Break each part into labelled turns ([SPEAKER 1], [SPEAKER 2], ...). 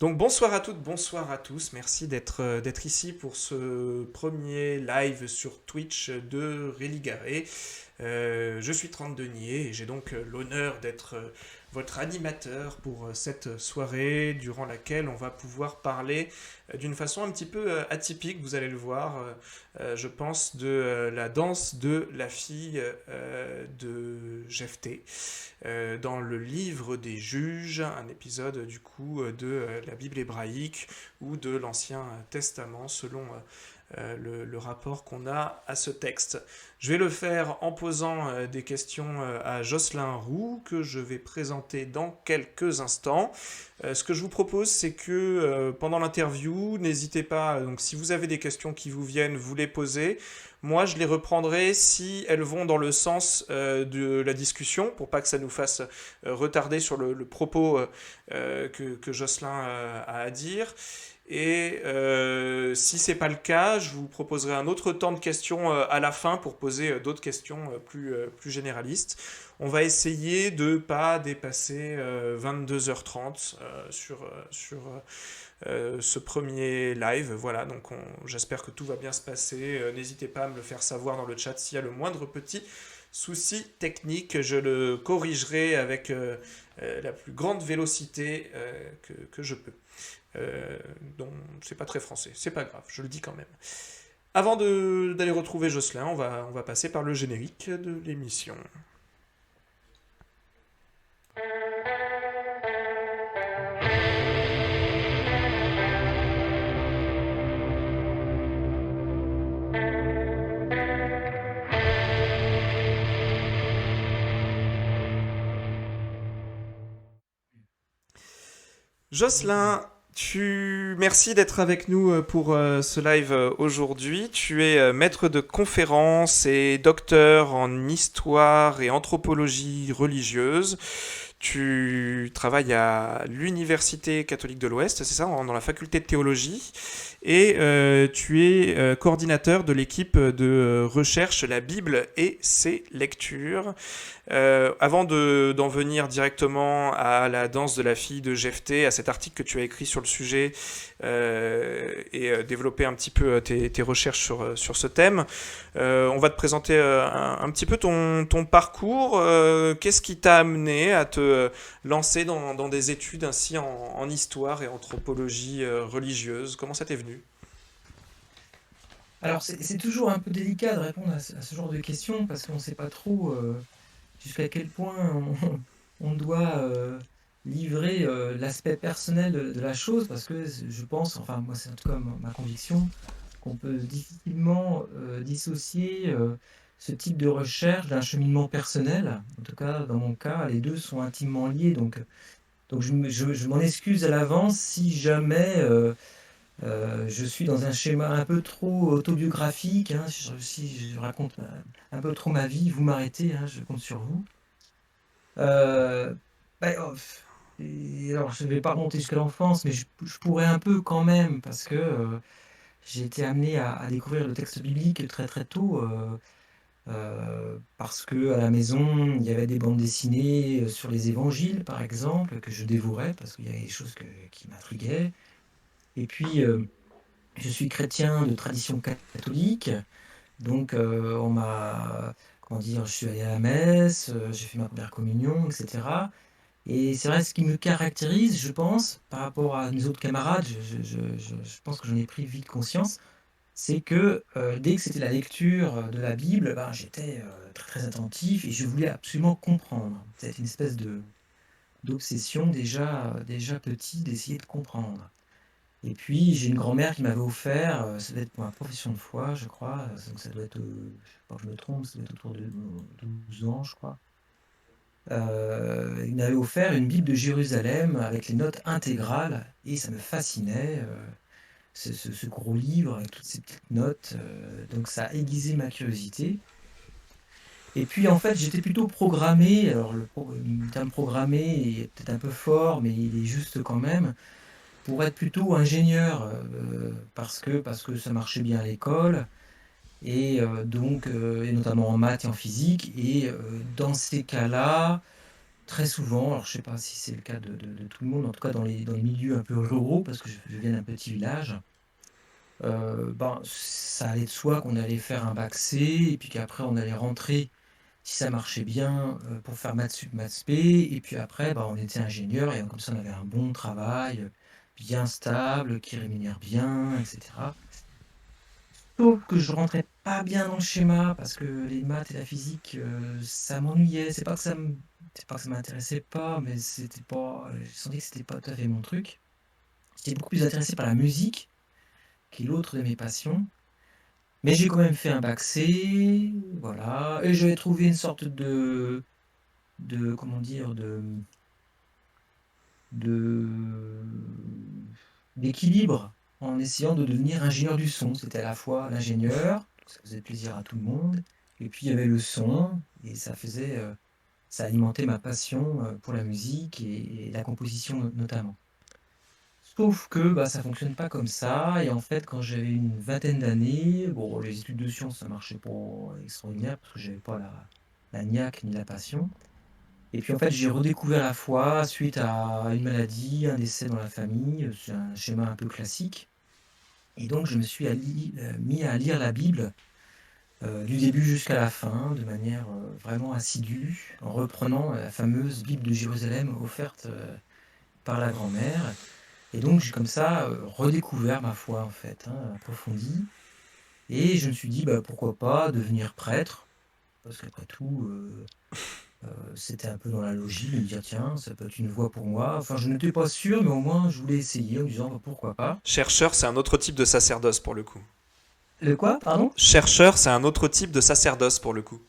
[SPEAKER 1] Donc bonsoir à toutes, bonsoir à tous. Merci d'être ici pour ce premier live sur Twitch de Religaré. Je suis Trent Denier et j'ai donc l'honneur d'être votre animateur pour cette soirée durant laquelle on va pouvoir parler d'une façon un petit peu atypique, vous allez le voir, je pense, de la danse de la fille de Jephthé dans le livre des juges, un épisode du coup de la Bible hébraïque ou de l'Ancien Testament selon le rapport qu'on a à ce texte. Je vais le faire en posant des questions à Jocelyn Roux que je vais présenter dans quelques instants. Ce que je vous propose, c'est que pendant l'interview, n'hésitez pas, donc si vous avez des questions qui vous viennent, vous les posez. Moi, je les reprendrai si elles vont dans le sens de la discussion, pour pas que ça nous fasse retarder sur le propos que Jocelyn a à dire. Et si c'est pas le cas, je vous proposerai un autre temps de questions à la fin pour poser d'autres questions plus généralistes. On va essayer de pas dépasser 22h30 sur ce premier live. Voilà, donc j'espère que tout va bien se passer. N'hésitez pas à me le faire savoir dans le chat s'il y a le moindre petit souci technique. Je le corrigerai avec la plus grande vélocité que je peux. Donc c'est pas très français, c'est pas grave, je le dis quand même. Avant d'aller retrouver Jocelyn, on va passer par le générique de l'émission. Jocelyn, merci d'être avec nous pour ce live aujourd'hui. Tu es maître de conférences et docteur en histoire et anthropologie religieuse. Tu travailles à l'Université catholique de l'Ouest, c'est ça, dans la faculté de théologie. Et tu es coordinateur de l'équipe de recherche La Bible et ses lectures. Avant d'en venir directement à la danse de la fille de Jephthé, à cet article que tu as écrit sur le sujet et développer un petit peu tes recherches sur ce thème, on va te présenter un petit peu ton parcours. Qu'est-ce qui t'a amené à te lancer dans des études ainsi en histoire et anthropologie religieuse? Comment ça t'est venu?
[SPEAKER 2] Alors, c'est toujours un peu délicat de répondre à ce genre de questions parce qu'on ne sait pas trop jusqu'à quel point on doit livrer l'aspect personnel de la chose parce que je pense, enfin moi c'est en tout cas ma conviction, qu'on peut difficilement dissocier ce type de recherche d'un cheminement personnel. En tout cas, dans mon cas, les deux sont intimement liés. Donc je m'en excuse à l'avance si jamais je suis dans un schéma un peu trop autobiographique, hein. Si je raconte un peu trop ma vie, vous m'arrêtez, hein, je compte sur vous. Euh, et alors, je ne vais pas remonter jusqu'à l'enfance, mais je pourrais un peu quand même, parce que j'ai été amené à découvrir le texte biblique très très tôt, parce que à la maison, il y avait des bandes dessinées sur les évangiles, par exemple, que je dévorais, parce qu'il y avait des choses qui m'intriguaient. Et puis, je suis chrétien de tradition catholique, donc on m'a, comment dire, je suis allé à la messe, j'ai fait ma première communion, etc. Et c'est vrai, ce qui me caractérise, je pense, par rapport à mes autres camarades, je pense que j'en ai pris vite conscience, c'est que dès que c'était la lecture de la Bible, ben, j'étais très très attentif et je voulais absolument comprendre. C'était une espèce d'obsession déjà petit d'essayer de comprendre. Et puis, j'ai une grand-mère qui m'avait offert, ça doit être pour ma profession de foi, je crois, donc ça doit être, je sais pas que je me trompe, ça doit être autour de 12 ans, je crois. Il m'avait offert une Bible de Jérusalem avec les notes intégrales et ça me fascinait, ce gros livre avec toutes ces petites notes, donc ça a aiguisé ma curiosité. Et puis en fait, j'étais plutôt programmé, alors le terme programmé est peut-être un peu fort, mais il est juste quand même, pour être plutôt ingénieur, parce que ça marchait bien à l'école et donc et notamment en maths et en physique et dans ces cas-là, très souvent, alors je sais pas si c'est le cas de tout le monde, en tout cas dans les milieux un peu ruraux, parce que je viens d'un petit village, ben, ça allait de soi qu'on allait faire un bac C, et puis qu'après on allait rentrer, si ça marchait bien, pour faire maths sup, maths spé, et puis après, bah, on était ingénieur, et comme ça on avait un bon travail, bien stable, qui rémunère bien, etc. Sauf que je rentrais pas bien dans le schéma parce que les maths et la physique, ça m'ennuyait. C'est pas que ça m'intéressait pas, mais c'était pas, je sentais que c'était pas tout à fait mon truc. J'étais beaucoup plus intéressé par la musique, qui est l'autre de mes passions. Mais j'ai quand même fait un bac C, voilà, et j'avais trouvé une sorte comment dire, de d'équilibre en essayant de devenir ingénieur du son. C'était à la fois l'ingénieur, donc ça faisait plaisir à tout le monde, et puis il y avait le son, et ça alimentait ma passion pour la musique et la composition notamment. Sauf que bah, ça fonctionne pas comme ça, et en fait, quand j'avais une vingtaine d'années, bon, les études de sciences, ça marchait pas extraordinaire, parce que j'avais pas la niaque ni la passion. Et puis en fait, j'ai redécouvert la foi suite à une maladie, un décès dans la famille. C'est un schéma un peu classique. Et donc, je me suis mis à lire la Bible du début jusqu'à la fin, de manière vraiment assidue, en reprenant la fameuse Bible de Jérusalem offerte par la grand-mère. Et donc, j'ai comme ça redécouvert ma foi, en fait, hein, approfondie. Et je me suis dit, bah, pourquoi pas devenir prêtre, parce qu'après tout, c'était un peu dans la logique de me dire: «Tiens, ça peut être une voie pour moi». Enfin, je n'étais pas sûr, mais au moins je voulais essayer en me disant: «Bah, pourquoi pas?»
[SPEAKER 1] Chercheur, c'est un autre type de sacerdoce pour le coup.
[SPEAKER 2] Le quoi? Pardon?
[SPEAKER 1] Chercheur, c'est un autre type de sacerdoce pour le coup.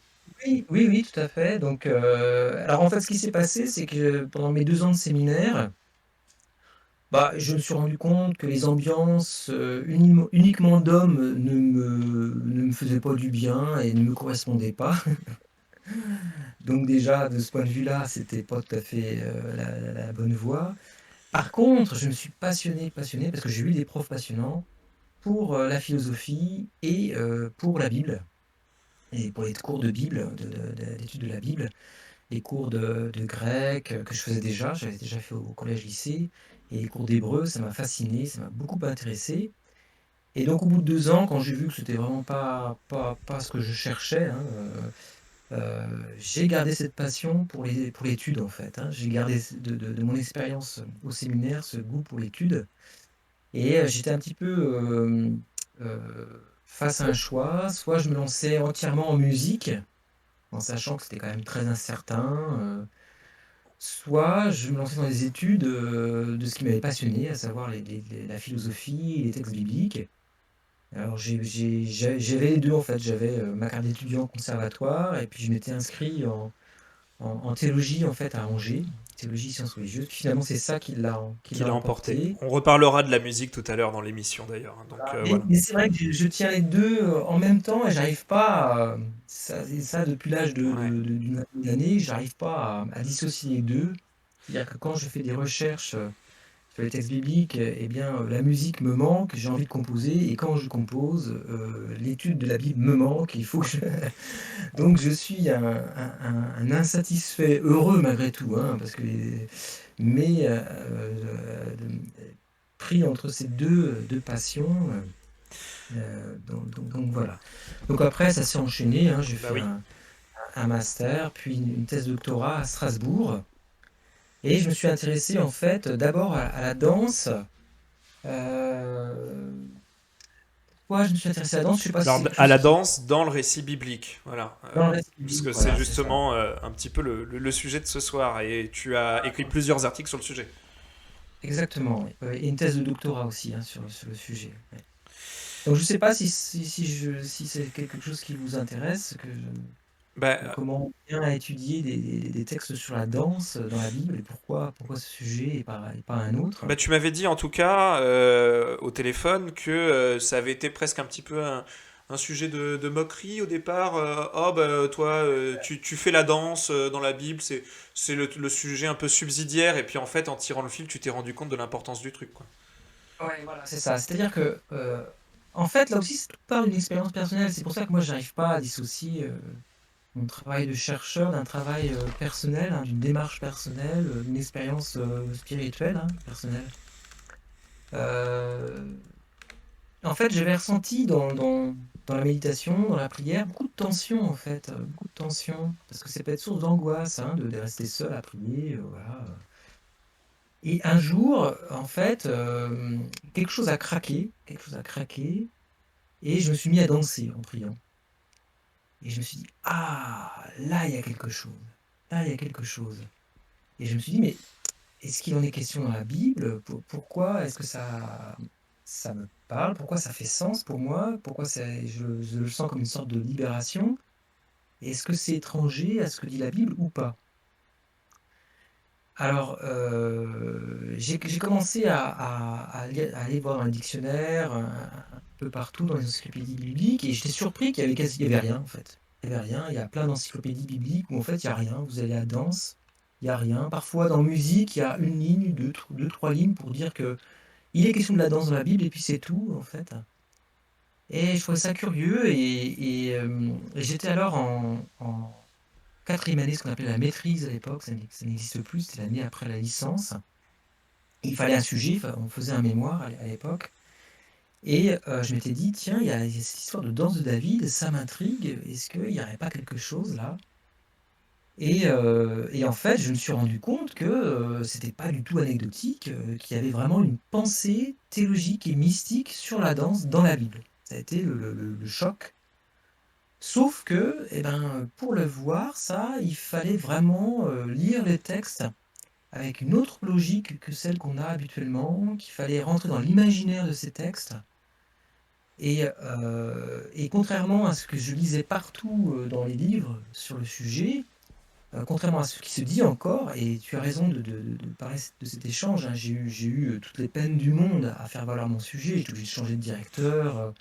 [SPEAKER 2] Oui, oui, oui, tout à fait. Donc, alors en fait, ce qui s'est passé, c'est que pendant mes 2 ans de séminaire, bah, je me suis rendu compte que les ambiances, uniquement d'hommes, ne me faisaient pas du bien et ne me correspondaient pas. Donc déjà, de ce point de vue-là, c'était pas tout à fait, la bonne voie. Par contre, je me suis passionné parce que j'ai eu des profs passionnants pour la philosophie et pour la Bible, et pour les cours de Bible, d'études de la Bible, les cours de grec que je faisais déjà, j'avais déjà fait au collège-lycée, et les cours d'hébreu, ça m'a fasciné, ça m'a beaucoup intéressé. Et donc, au bout de 2 ans, quand j'ai vu que c'était vraiment pas ce que je cherchais, hein, j'ai gardé cette passion pour l'étude, en fait, hein. J'ai gardé de mon expérience au séminaire ce goût pour l'étude. Et j'étais un petit peu face à un choix. Soit je me lançais entièrement en musique, en sachant que c'était quand même très incertain, soit je me lançais dans les études de ce qui m'avait passionné, à savoir la philosophie et les textes bibliques. Alors j'avais les deux en fait. J'avais ma carte d'étudiant au conservatoire, et puis je m'étais inscrit en théologie en fait à Angers, théologie sciences religieuses. Puis finalement c'est ça qui
[SPEAKER 1] Qui
[SPEAKER 2] l'a
[SPEAKER 1] l'a emporté.
[SPEAKER 2] emporté.
[SPEAKER 1] On reparlera de la musique tout à l'heure dans l'émission d'ailleurs. Donc
[SPEAKER 2] Voilà. Mais,
[SPEAKER 1] voilà.
[SPEAKER 2] mais c'est vrai que je tiens les deux en même temps, et j'arrive pas et ça depuis l'âge
[SPEAKER 1] Ouais.
[SPEAKER 2] d'une vingtaine d'années, j'arrive pas à dissocier les deux. C'est-à-dire que quand je fais des recherches sur les textes bibliques, eh bien la musique me manque, j'ai envie de composer, et quand je compose, l'étude de la Bible me manque, il faut que je... Donc je suis un insatisfait heureux malgré tout, hein, parce que mais pris entre ces deux passions. Donc voilà. Donc après, ça s'est enchaîné, hein. J'ai
[SPEAKER 1] Bah
[SPEAKER 2] fait
[SPEAKER 1] oui.
[SPEAKER 2] un master, puis une thèse de doctorat à Strasbourg. Et je me suis intéressé en fait d'abord à la danse. Euh, Pourquoi je me suis intéressé à la danse? Je sais pas si
[SPEAKER 1] Alors,
[SPEAKER 2] c'est quelque
[SPEAKER 1] à
[SPEAKER 2] chose
[SPEAKER 1] la
[SPEAKER 2] qui...
[SPEAKER 1] danse dans le récit biblique. Voilà.
[SPEAKER 2] Dans le reste
[SPEAKER 1] Parce
[SPEAKER 2] public,
[SPEAKER 1] que c'est
[SPEAKER 2] voilà, c'est ça.
[SPEAKER 1] justement un petit peu le sujet de ce soir. Et tu as écrit plusieurs articles sur le sujet.
[SPEAKER 2] Exactement, oui. Et une thèse de doctorat aussi, hein, sur le sujet. Ouais. Donc je sais pas si c'est quelque chose qui vous intéresse,
[SPEAKER 1] Bah,
[SPEAKER 2] comment bien étudier des textes sur la danse dans la Bible, et pourquoi ce sujet et pas un autre.
[SPEAKER 1] tu m'avais dit en tout cas au téléphone que ça avait été presque un petit peu un sujet de moquerie au départ. Oh, bah, toi, tu fais la danse dans la Bible, c'est le sujet un peu subsidiaire. Et puis en fait, en tirant le fil, tu t'es rendu compte de l'importance du truc, quoi.
[SPEAKER 2] Ouais, voilà, c'est ça. C'est-à-dire que, en fait, là aussi, c'est tout part d'une expérience personnelle. C'est pour ça que moi, j'arrive pas à dissocier. mon travail de chercheur, d'un travail personnel, hein, d'une démarche personnelle, d'une expérience spirituelle, hein, personnelle. Euh, En fait, j'avais ressenti dans la méditation, dans la prière, beaucoup de tension, en fait, beaucoup de tension, parce que c'est peut être source d'angoisse, hein, de rester seul à prier, voilà. Et un jour, en fait, quelque chose a craqué, et je me suis mis à danser en priant. Et je me suis dit, ah, là, il y a quelque chose, là, il y a quelque chose. Et je me suis dit, mais est-ce qu'il en est question dans la Bible? Pourquoi est-ce que ça me parle? Pourquoi ça fait sens pour moi? Pourquoi je le sens comme une sorte de libération? Est-ce que c'est étranger à ce que dit la Bible ou pas? Alors, j'ai commencé à aller voir dans le dictionnaire, un peu partout dans les encyclopédies bibliques, et j'étais surpris il y avait rien en fait. Il y avait rien. Il y a plein d'encyclopédies bibliques où en fait il y a rien. Vous allez à la danse, il y a rien. Parfois dans musique, il y a une ligne, deux, trois lignes pour dire que il est question de la danse dans la Bible et puis c'est tout en fait. Et je trouvais ça curieux et j'étais alors en quatrième année, ce qu'on appelait la maîtrise à l'époque, ça n'existe plus, c'était l'année après la licence. Il fallait un sujet, on faisait un mémoire à l'époque. Et je m'étais dit, tiens, il y a cette histoire de danse de David, ça m'intrigue, est-ce qu'il n'y aurait pas quelque chose là? Et en fait, je me suis rendu compte que c'était pas du tout anecdotique, qu'il y avait vraiment une pensée théologique et mystique sur la danse dans la Bible. Ça a été le choc. Sauf que, eh ben, pour le voir, ça, il fallait vraiment lire les textes avec une autre logique que celle qu'on a habituellement, qu'il fallait rentrer dans l'imaginaire de ces textes. Et contrairement à ce que je lisais partout dans les livres sur le sujet, contrairement à ce qui se dit encore, et tu as raison de parler de cet échange, hein, j'ai eu toutes les peines du monde à faire valoir mon sujet, j'ai obligé de changer de directeur.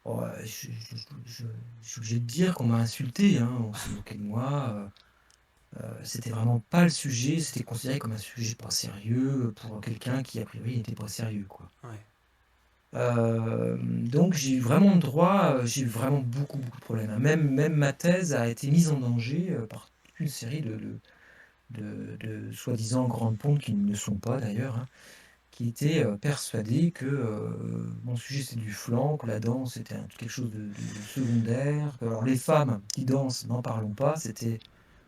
[SPEAKER 2] Oh, je suis obligé de dire qu'on m'a insulté, hein, on s'est moqué de moi. C'était vraiment pas le sujet, c'était considéré comme un sujet pas sérieux pour quelqu'un qui a priori n'était pas sérieux, quoi.
[SPEAKER 1] Ouais.
[SPEAKER 2] Donc j'ai eu vraiment beaucoup de problèmes, hein. Même ma thèse a été mise en danger par toute une série de soi-disant grandes pompes qui ne le sont pas d'ailleurs, hein, qui étaient persuadés que mon sujet c'était du flan, que la danse était quelque chose de secondaire. Alors les femmes qui dansent, n'en parlons pas, c'était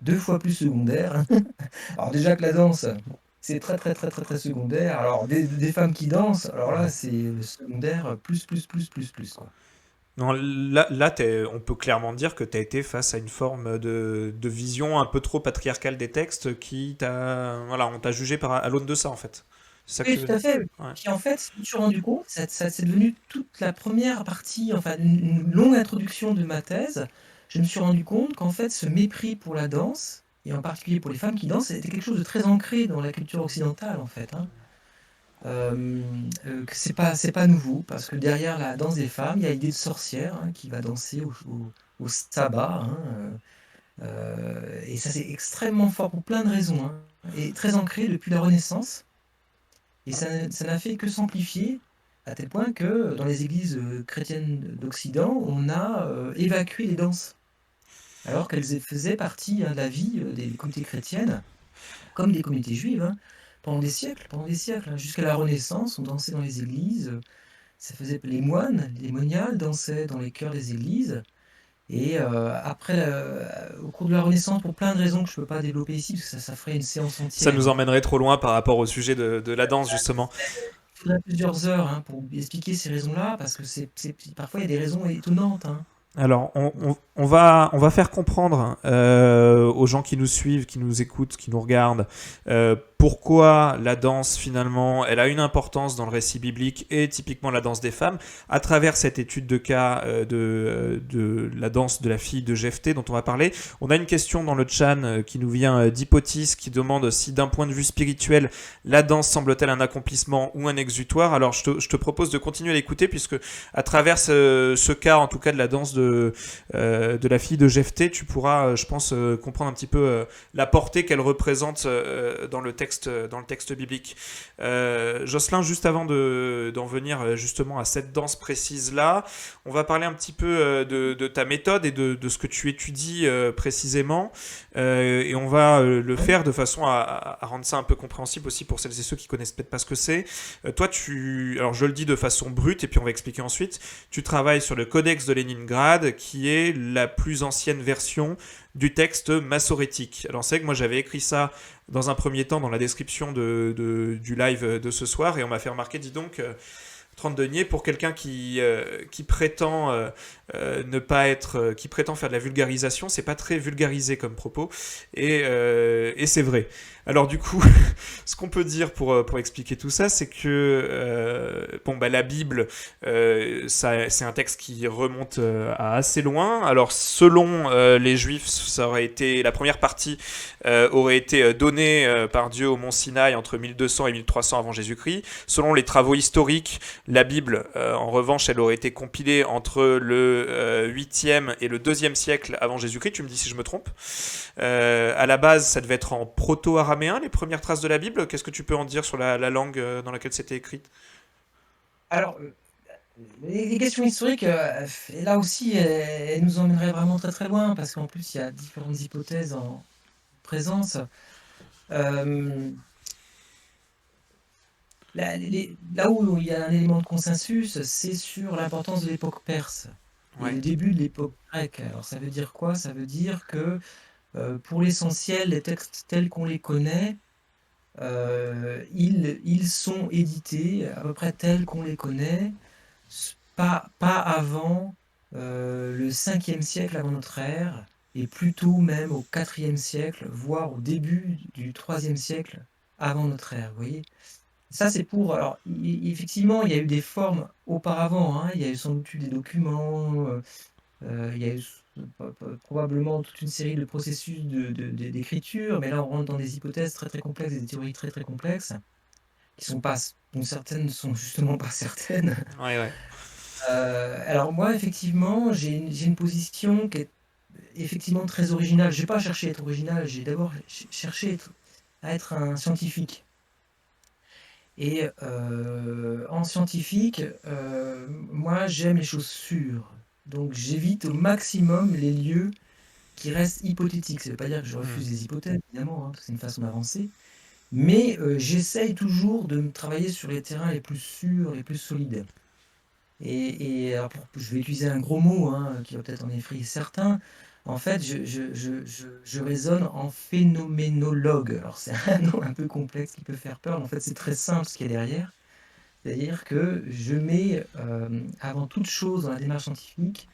[SPEAKER 2] 2 fois plus secondaire, hein. Alors déjà que la danse, c'est très très très très très secondaire. Alors des femmes qui dansent, alors là c'est le secondaire plus quoi.
[SPEAKER 1] Non, là on peut clairement dire que tu as été face à une forme de vision un peu trop patriarcale des textes qui t'a. Voilà, on t'a jugé à l'aune de ça, en fait. C'est ça que tu
[SPEAKER 2] Oui,
[SPEAKER 1] veux
[SPEAKER 2] tout à
[SPEAKER 1] dire?
[SPEAKER 2] fait.
[SPEAKER 1] Ouais.
[SPEAKER 2] Puis en fait, je me suis rendu compte, ça c'est devenu toute la première partie, enfin une longue introduction de ma thèse. Je me suis rendu compte qu'en fait, ce mépris pour la danse, et en particulier pour les femmes qui dansent, c'était quelque chose de très ancré dans la culture occidentale, en fait, hein. Que c'est pas nouveau, parce que derrière la danse des femmes, il y a l'idée de sorcière, hein, qui va danser au sabbat, hein, et ça c'est extrêmement fort pour plein de raisons, hein, et très ancré depuis la Renaissance. Et ça n'a fait que s'amplifier, à tel point que dans les églises chrétiennes d'Occident, on a évacué les danses, alors qu'elles faisaient partie, hein, de la vie des communautés chrétiennes, comme des communautés juives, hein, pendant des siècles, hein. Jusqu'à la Renaissance, on dansait dans les églises, ça faisait les moines, les moniales dansaient dans les chœurs des églises. Et au cours de la Renaissance, pour plein de raisons que je ne peux pas développer ici, parce que ça ferait une séance
[SPEAKER 1] Ça
[SPEAKER 2] entière,
[SPEAKER 1] nous
[SPEAKER 2] hein.
[SPEAKER 1] emmènerait trop loin par rapport au sujet de la danse, justement.
[SPEAKER 2] Il faudrait plusieurs heures, hein, pour expliquer ces raisons-là, parce que parfois il y a des raisons étonnantes, hein.
[SPEAKER 1] Alors, on va faire comprendre aux gens qui nous suivent, qui nous écoutent, qui nous regardent, pourquoi la danse, finalement, elle a une importance dans le récit biblique et typiquement la danse des femmes, à travers cette étude de cas de la danse de la fille de Jephthé dont on va parler. On a une question dans le chat qui nous vient d'Hypotis qui demande si d'un point de vue spirituel, la danse semble-t-elle un accomplissement ou un exutoire. Alors, je te propose de continuer à l'écouter puisque à travers ce cas, en tout cas de la danse de la fille de Jephthé, tu pourras, je pense, comprendre un petit peu la portée qu'elle représente dans le texte dans le texte biblique. Jocelyn, juste avant d'en venir justement à cette danse précise-là, on va parler un petit peu de ta méthode et de ce que tu étudies précisément. Et on va le
[SPEAKER 2] Ouais.
[SPEAKER 1] faire de façon à rendre ça un peu compréhensible aussi pour celles et ceux qui connaissent peut-être pas ce que c'est. Toi, alors je le dis de façon brute et puis on va expliquer ensuite, tu travailles sur le Codex de Leningrad qui est la plus ancienne version du texte massorétique. Alors c'est vrai que moi j'avais écrit ça dans un premier temps dans la description du live de ce soir et on m'a fait remarquer, dis donc, 30 deniers pour quelqu'un qui prétend ne pas être, qui prétend faire de la vulgarisation, c'est pas très vulgarisé comme propos, et c'est vrai. Alors du coup, ce qu'on peut dire pour expliquer tout ça, c'est que bon bah la Bible, c'est un texte qui remonte à assez loin. Alors selon les Juifs, ça aurait été la première partie aurait été donnée par Dieu au mont Sinaï entre 1200 et 1300 avant Jésus-Christ. Selon les travaux historiques, la Bible, en revanche, elle aurait été compilée entre le 8e et le 2e siècle avant Jésus-Christ. Tu me dis si je me trompe. À la base, ça devait être en proto-araméen, les premières traces de la Bible. Qu'est-ce que tu peux en dire sur la langue dans laquelle c'était écrite?
[SPEAKER 2] Alors, les questions historiques, là aussi, elles nous emmèneraient vraiment très très loin, parce qu'en plus, il y a différentes hypothèses en présence. Euh, là où il y a un élément de consensus, c'est sur l'importance de l'époque perse et
[SPEAKER 1] Ouais.
[SPEAKER 2] le début de l'époque grecque. Alors, ça veut dire quoi? Ça veut dire que, pour l'essentiel, les textes tels qu'on les connaît, ils sont édités à peu près tels qu'on les connaît, pas avant le 5e siècle avant notre ère, et plutôt même au 4e siècle, voire au début du 3e siècle avant notre ère. Vous voyez? Ça, c'est pour. Alors, effectivement, il y a eu des formes auparavant, hein, il y a eu sans doute eu des documents, il y a eu probablement toute une série de processus d'écriture, mais là, on rentre dans des hypothèses très très complexes, des théories très très complexes, qui sont pas, dont certaines ne sont justement pas certaines.
[SPEAKER 1] Ouais, ouais.
[SPEAKER 2] Alors moi, effectivement, j'ai une position qui est effectivement très originale. J'ai pas cherché à être original, j'ai d'abord cherché à être un scientifique. Et en scientifique, moi, j'aime les choses sûres. Donc j'évite au maximum les lieux qui restent hypothétiques. Ça ne veut pas dire que je
[SPEAKER 1] Hmm.
[SPEAKER 2] refuse les hypothèses, évidemment, hein, parce que c'est une façon d'avancer. Mais j'essaye toujours de me travailler sur les terrains les plus sûrs, les plus solides. Et alors je vais utiliser un gros mot, hein, qui va peut-être en effrayer certains. En fait, je raisonne en phénoménologue. Alors c'est un nom un peu complexe qui peut faire peur, mais en fait c'est très simple ce qu'il y a derrière. C'est-à-dire que je mets avant toute chose dans la démarche scientifique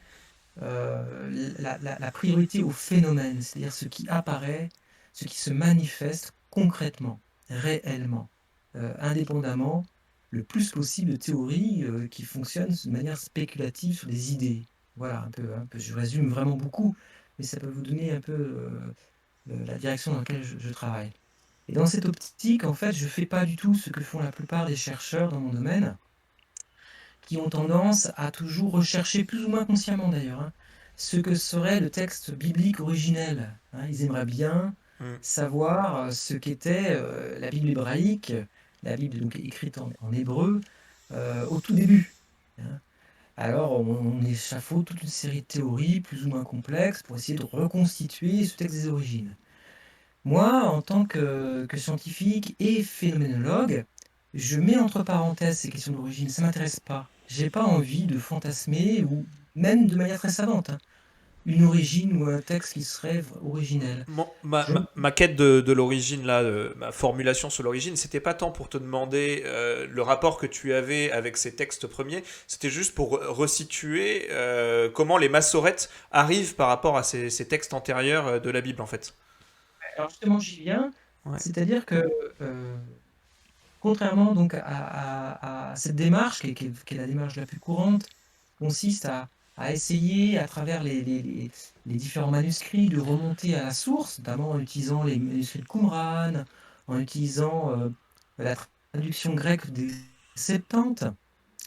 [SPEAKER 2] la priorité au phénomène, c'est-à-dire ce qui apparaît, ce qui se manifeste concrètement, réellement, indépendamment le plus possible de théories qui fonctionnent de manière spéculative sur des idées. Voilà, un peu, je résume vraiment beaucoup, mais ça peut vous donner un peu la direction dans laquelle je travaille. Et dans cette optique, en fait, je ne fais pas du tout ce que font la plupart des chercheurs dans mon domaine, qui ont tendance à toujours rechercher, plus ou moins consciemment d'ailleurs, hein, ce que serait le texte biblique originel. Hein. Ils aimeraient bien
[SPEAKER 1] Hmm.
[SPEAKER 2] savoir ce qu'était la Bible hébraïque, la Bible donc écrite en hébreu, au tout début. Hein. Alors on échafaude toute une série de théories plus ou moins complexes pour essayer de reconstituer ce texte des origines. Moi, en tant que scientifique et phénoménologue, je mets entre parenthèses ces questions d'origine, ça m'intéresse pas. J'ai pas envie de fantasmer, ou même de manière très savante, hein, une origine ou un texte qui serait originel. Je...
[SPEAKER 1] Ma quête de l'origine, là, ma formulation sur l'origine, c'était pas tant pour te demander le rapport que tu avais avec ces textes premiers, c'était juste pour resituer comment les massorettes arrivent par rapport à ces textes antérieurs de la Bible, en fait.
[SPEAKER 2] Alors justement, j'y viens,
[SPEAKER 1] Ouais.
[SPEAKER 2] c'est-à-dire que euh, contrairement donc à cette démarche, qui est la démarche la plus courante, consiste à essayer, à travers les différents manuscrits, de remonter à la source, notamment en utilisant les manuscrits de Qumran, en utilisant la traduction grecque des Septante,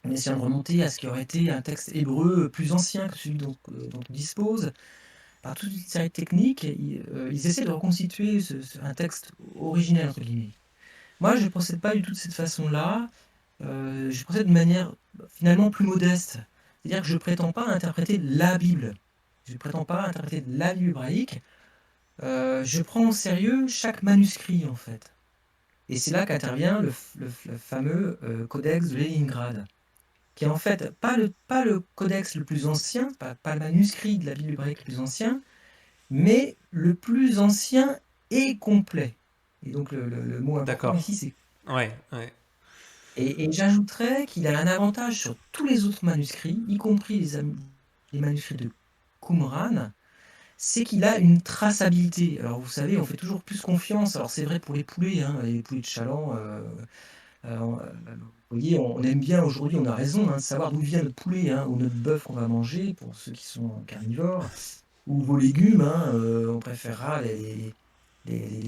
[SPEAKER 2] en essayant de remonter à ce qui aurait été un texte hébreu plus ancien que celui dont on dispose. Par toute une série de techniques, ils essaient de reconstituer un texte originel, entre guillemets. Moi, je ne procède pas du tout de cette façon-là. Je procède de manière finalement plus modeste. C'est-à-dire que je ne prétends pas interpréter la Bible. Je ne prétends pas interpréter la Bible hébraïque. Je prends au sérieux chaque manuscrit, en fait. Et c'est là qu'intervient le fameux codex de Léningrad, qui est en fait pas le codex le plus ancien, pas le manuscrit de la Bible hébraïque le plus ancien, mais le plus ancien et complet. Et donc le mot important
[SPEAKER 1] D'accord.
[SPEAKER 2] ici, c'est...
[SPEAKER 1] Ouais, ouais.
[SPEAKER 2] Et j'ajouterais qu'il a un avantage sur tous les autres manuscrits, y compris les manuscrits de Qumran, c'est qu'il a une traçabilité. Alors vous savez, on fait toujours plus confiance. Alors c'est vrai pour les poulets, hein, les poulets de chaland. Vous voyez, on aime bien aujourd'hui, on a raison, hein, de savoir d'où vient notre poulet, hein, ou notre bœuf qu'on va manger, pour ceux qui sont carnivores, ou vos légumes, hein, on préférera les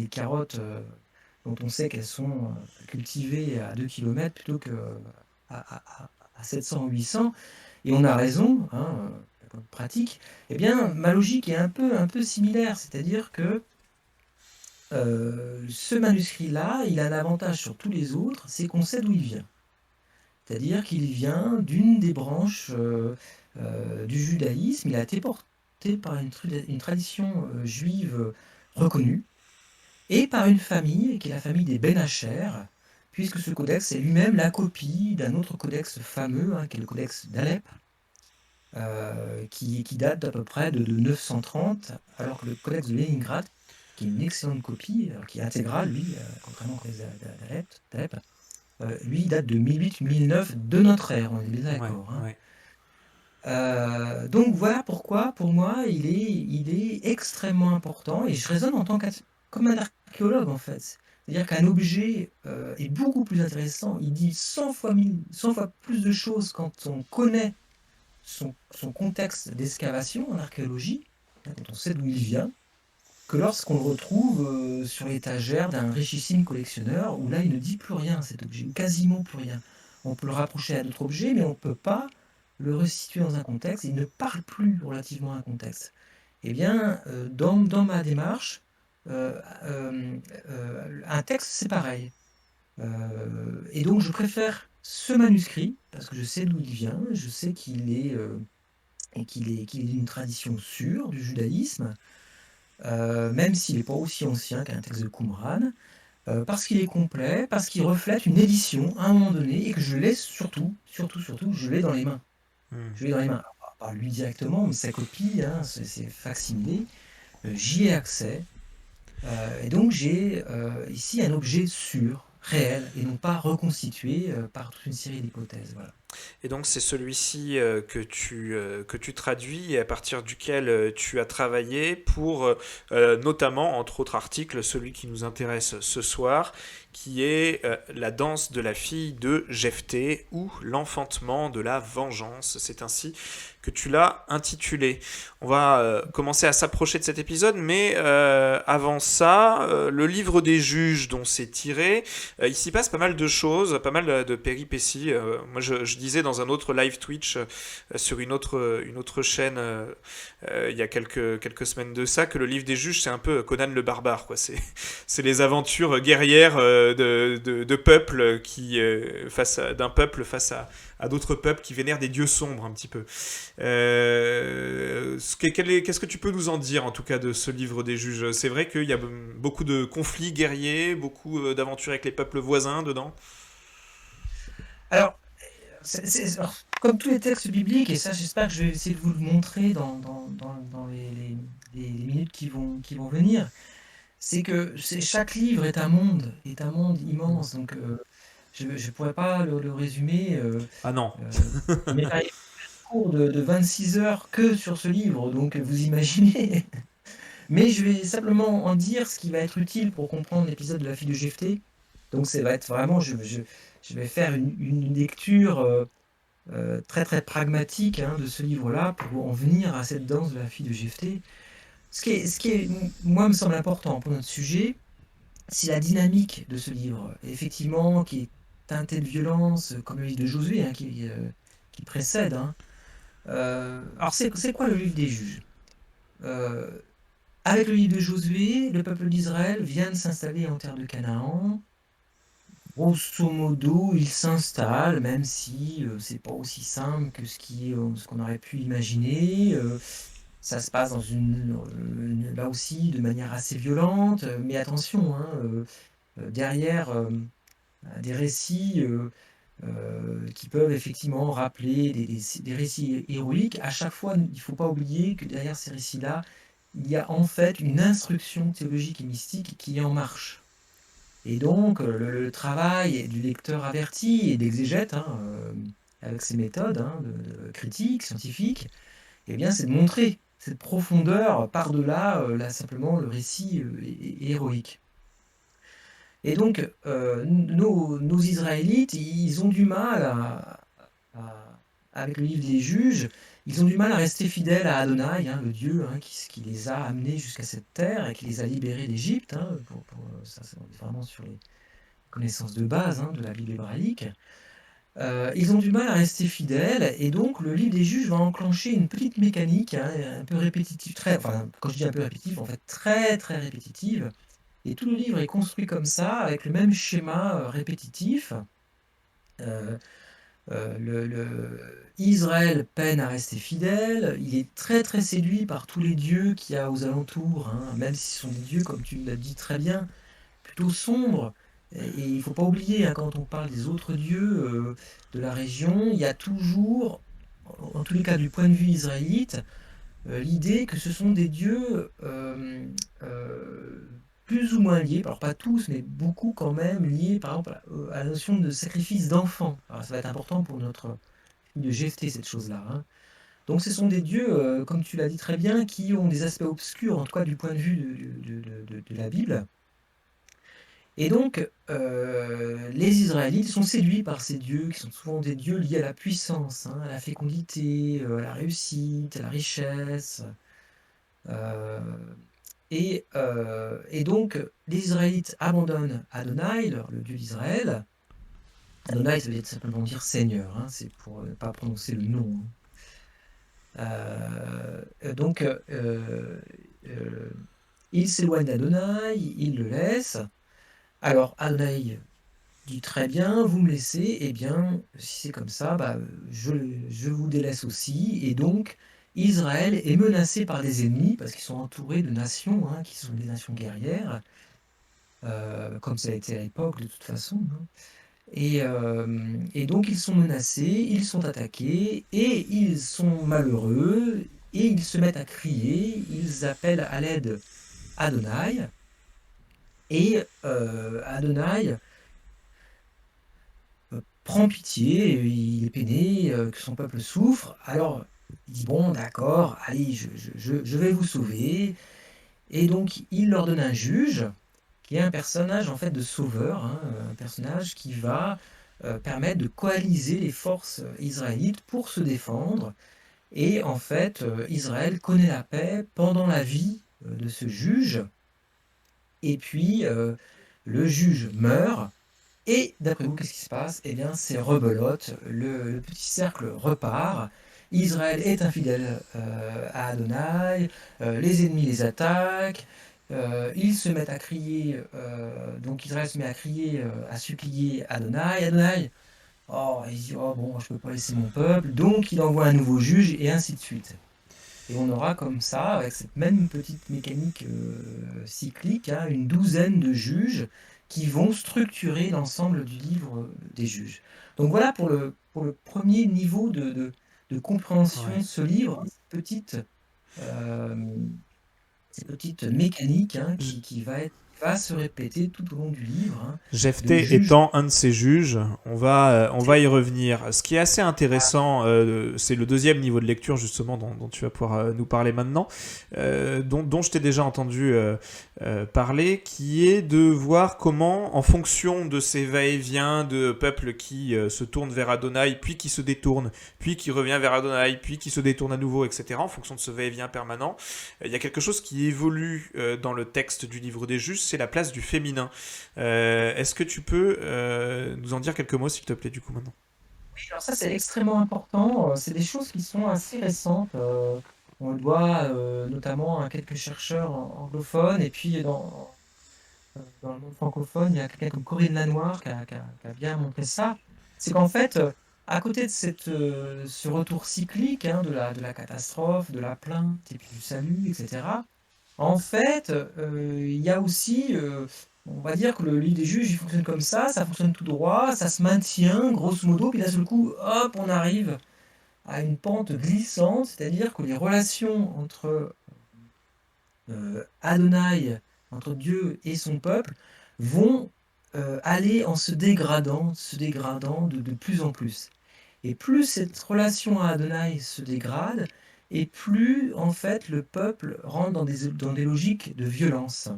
[SPEAKER 2] carottes dont on sait qu'elles sont cultivées à 2 km plutôt que à 700 ou 800. Et on a raison, hein, pratique. Eh bien, ma logique est un peu similaire, c'est-à-dire que ce manuscrit-là, il a un avantage sur tous les autres, c'est qu'on sait d'où il vient. C'est-à-dire qu'il vient d'une des branches du judaïsme. Il a été porté par une tradition juive reconnue et par une famille qui est la famille des Ben Asher, puisque ce codex est lui-même la copie d'un autre codex fameux, hein, qui est le codex d'Alep, qui date d'à peu près de 930, alors que le codex de Leningrad, qui est une excellente copie, qui est intégrale, lui, contrairement au codex d'Alep, lui, il date de 1008-1009 de notre ère, on est bien
[SPEAKER 1] Ouais,
[SPEAKER 2] d'accord, hein.
[SPEAKER 1] ouais.
[SPEAKER 2] Donc voilà pourquoi, pour moi, il est extrêmement important, et je raisonne comme un archéologue, en fait. C'est-à-dire qu'un objet est beaucoup plus intéressant, il dit 100 fois plus de choses quand on connaît son contexte d'excavation en archéologie, hein, quand on sait d'où il vient, que lorsqu'on le retrouve sur l'étagère d'un richissime collectionneur, où là, il ne dit plus rien, cet objet, ou quasiment plus rien. On peut le rapprocher à d'autres objets, mais on ne peut pas le resituer dans un contexte, il ne parle plus relativement à un contexte. Eh bien, dans ma démarche, un texte, c'est pareil. Et donc, je préfère ce manuscrit, parce que je sais d'où il vient, je sais qu'il est d'une tradition sûre du judaïsme, même s'il n'est pas aussi ancien qu'un texte de Qumran, parce qu'il est complet, parce qu'il reflète une édition à un moment donné, et que je l'ai surtout, je l'ai dans les mains.
[SPEAKER 1] Hmm.
[SPEAKER 2] Je l'ai dans les mains. Alors, pas lui directement, mais sa copie, hein, c'est facsimilé, j'y ai accès, et donc j'ai ici un objet sûr, réel, et non pas reconstitué par toute une série d'hypothèses. Voilà.
[SPEAKER 1] Et donc c'est celui-ci que tu traduis et à partir duquel tu as travaillé pour notamment, entre autres articles, celui qui nous intéresse ce soir, qui est La danse de la fille de Jephthé ou L'enfantement de la vengeance. C'est ainsi que tu l'as intitulé. On va commencer à s'approcher de cet épisode, mais avant ça, le livre des juges dont c'est tiré, il s'y passe pas mal de choses, pas mal de péripéties. Moi, je disais dans un autre live Twitch sur une autre chaîne il y a quelques semaines de ça que le livre des juges, c'est un peu Conan le barbare, quoi. C'est les aventures guerrières de peuples d'un peuple face à d'autres peuples qui vénèrent des dieux sombres un petit peu. Qu'est-ce que tu peux nous en dire en tout cas de ce livre des juges? C'est vrai qu'il y a beaucoup de conflits guerriers, beaucoup d'aventures avec les peuples voisins dedans.
[SPEAKER 2] Alors, alors, comme tous les textes bibliques, et ça j'espère que je vais essayer de vous le montrer dans les minutes qui vont venir, c'est que chaque livre est un monde immense. Donc je ne pourrais pas le résumer.
[SPEAKER 1] Ah non.
[SPEAKER 2] Il m'est arrivé un cours de 26 heures que sur ce livre, donc vous imaginez. Mais je vais simplement en dire ce qui va être utile pour comprendre l'épisode de la fille de Jephthé. Donc ça va être vraiment, je vais faire une lecture très très pragmatique, hein, de ce livre-là pour en venir à cette danse de la fille de Jephthé. Ce qui est, moi, me semble important pour notre sujet, c'est la dynamique de ce livre, effectivement, qui est teintée de violence, comme le livre de Josué, hein, qui précède, hein. Alors c'est quoi le livre des juges? Euh, Avec le livre de Josué, le peuple d'Israël vient de s'installer en terre de Canaan. grosso modo, il s'installe, même si c'est pas aussi simple que ce qu'on aurait pu imaginer. Ça se passe là aussi de manière assez violente, mais attention, hein, derrière des récits qui peuvent effectivement rappeler des récits héroïques, à chaque fois, il ne faut pas oublier que derrière ces récits-là, il y a en fait une instruction théologique et mystique qui est en marche. Et donc, le travail du lecteur averti et d'exégète, hein, avec ses méthodes hein, de critique, scientifique, eh bien, c'est de montrer cette profondeur par-delà là, simplement le récit héroïque. Et donc, nos Israélites, ils ont du mal avec le livre des juges, ils ont du mal à rester fidèles à Adonai, hein, le Dieu hein, qui les a amenés jusqu'à cette terre et qui les a libérés d'Égypte. Hein, ça, c'est vraiment sur les connaissances de base hein, de la Bible hébraïque. Ils ont du mal à rester fidèles, et donc le livre des juges va enclencher une petite mécanique hein, un peu répétitive, enfin, quand je dis un peu répétitive, en fait très très répétitive. Et tout le livre est construit comme ça, avec le même schéma répétitif. Euh, Israël peine à rester fidèle, il est très très séduit par tous les dieux qu'il y a aux alentours, hein, même si ce sont des dieux, comme tu l'as dit très bien, plutôt sombres. Et il ne faut pas oublier, hein, quand on parle des autres dieux de la région, il y a toujours, en tous les cas du point de vue israélite, l'idée que ce sont des dieux plus ou moins liés, alors pas tous, mais beaucoup quand même liés par exemple à la notion de sacrifice d'enfants. Alors ça va être important pour notre de GFT cette chose-là. Hein. Donc ce sont des dieux, comme tu l'as dit très bien, qui ont des aspects obscurs, en tout cas du point de vue de la Bible. Et donc les Israélites sont séduits par ces dieux, qui sont souvent des dieux liés à la puissance, hein, à la fécondité, à la réussite, à la richesse. Euh, et donc, les Israélites abandonnent Adonai, le Dieu d'Israël. Adonai, ça veut simplement dire Seigneur, hein, c'est pour ne pas prononcer le nom. Donc, ils s'éloignent d'Adonai, ils le laissent. Alors, Adonai dit très bien, vous me laissez, eh bien, si c'est comme ça, bah, je vous délaisse aussi. Et donc, Israël est menacé par des ennemis, parce qu'ils sont entourés de nations, hein, qui sont des nations guerrières. Comme ça a été à l'époque de toute façon. Hein. Et donc ils sont menacés, ils sont attaqués, et ils sont malheureux, et ils se mettent à crier, ils appellent à l'aide Adonai, et Adonai prend pitié, il est peiné, que son peuple souffre, alors il dit, bon d'accord, allez, je vais vous sauver, et donc il leur donne un juge, qui est un personnage en fait de sauveur, hein, un personnage qui va permettre de coaliser les forces israélites pour se défendre. Et en fait, Israël connaît la paix pendant la vie de ce juge. Et puis, le juge meurt. Et d'après vous, qu'est-ce qui se passe? Eh bien, c'est rebelote. Le petit cercle repart. Israël est infidèle à Adonai. Les ennemis les attaquent. Ils se mettent à crier. Donc Israël se met à crier, à supplier Adonai. Adonai. Oh, il dit, oh bon, je peux pas laisser mon peuple. Donc il envoie un nouveau juge et ainsi de suite. Et on aura comme ça, avec cette même petite mécanique cyclique, hein, une douzaine de juges qui vont structurer l'ensemble du livre des juges. Donc voilà pour le premier niveau de compréhension
[SPEAKER 1] Ouais.
[SPEAKER 2] de ce livre, euh, cette petite mécanique hein, va se répéter tout au long du livre, hein, de
[SPEAKER 1] Jephthé
[SPEAKER 2] juge.
[SPEAKER 1] étant un de ces juges, on va y revenir. Ce qui est assez intéressant, c'est le deuxième niveau de lecture justement dont tu vas pouvoir nous parler maintenant, dont je t'ai déjà entendu parler, qui est de voir comment, en fonction de ces va-et-vient de peuples qui se tournent vers Adonai, puis qui se détournent, puis qui revient vers Adonai, puis qui se détourne à nouveau, etc., en fonction de ce va-et-vient permanent, il y a quelque chose qui évolue dans le texte du livre des juges, c'est la place du féminin. Est-ce que tu peux nous en dire quelques mots, s'il te plaît, du coup, maintenant?
[SPEAKER 2] Alors ça, c'est extrêmement important. C'est des choses qui sont assez récentes. On le doit notamment à quelques chercheurs anglophones et puis dans le monde francophone, il y a quelqu'un comme Corinne Lanoir qui a bien montré ça. C'est qu'en fait, à côté de ce retour cyclique, hein, de la catastrophe, de la plainte et puis du salut, etc., en fait, il y a aussi, on va dire que le livre des juges, il fonctionne comme ça fonctionne tout droit, ça se maintient, grosso modo, puis d'un seul coup, hop, on arrive à une pente glissante, c'est-à-dire que les relations entre Adonai, entre Dieu et son peuple, vont aller en se dégradant de plus en plus. Et plus cette relation à Adonai se dégrade, et plus en fait le peuple rentre dans des logiques de violence.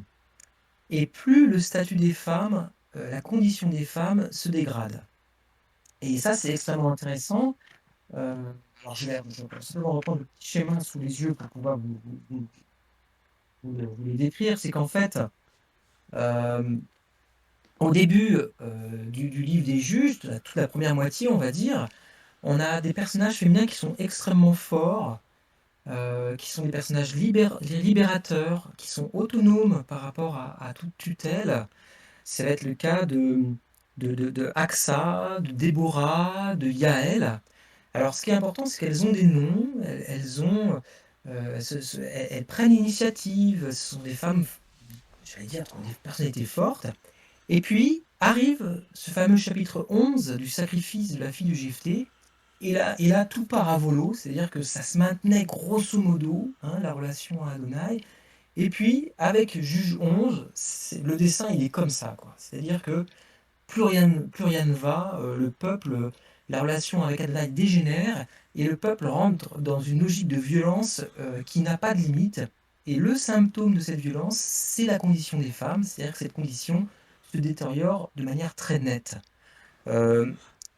[SPEAKER 2] Et plus le statut des femmes, la condition des femmes se dégrade. Et ça, c'est extrêmement intéressant. Euh, alors je vais simplement reprendre le petit schéma sous les yeux pour pouvoir vous les décrire. C'est qu'en fait, euh, au début du livre des juges, toute la première moitié, on va dire, on a des personnages féminins qui sont extrêmement forts, qui sont des personnages libérateurs, qui sont autonomes par rapport à toute tutelle. Ça va être le cas de Aksa, de Déborah, de Yaël. Alors, ce qui est important, c'est qu'elles ont des noms, elles prennent l'initiative, ce sont des femmes, j'allais dire, qui ont des personnalités fortes. Et puis arrive ce fameux chapitre 11 du sacrifice de la fille de Jephthé, et là tout part à volo, c'est-à-dire que ça se maintenait grosso modo, hein, la relation à Adonai, et puis avec Juge 11, le dessin il est comme ça, quoi. C'est-à-dire que plus rien ne va, le peuple, la relation avec Adonai dégénère, et le peuple rentre dans une logique de violence qui n'a pas de limite. Et le symptôme de cette violence, c'est la condition des femmes, c'est-à-dire que cette condition se détériore de manière très nette. Euh,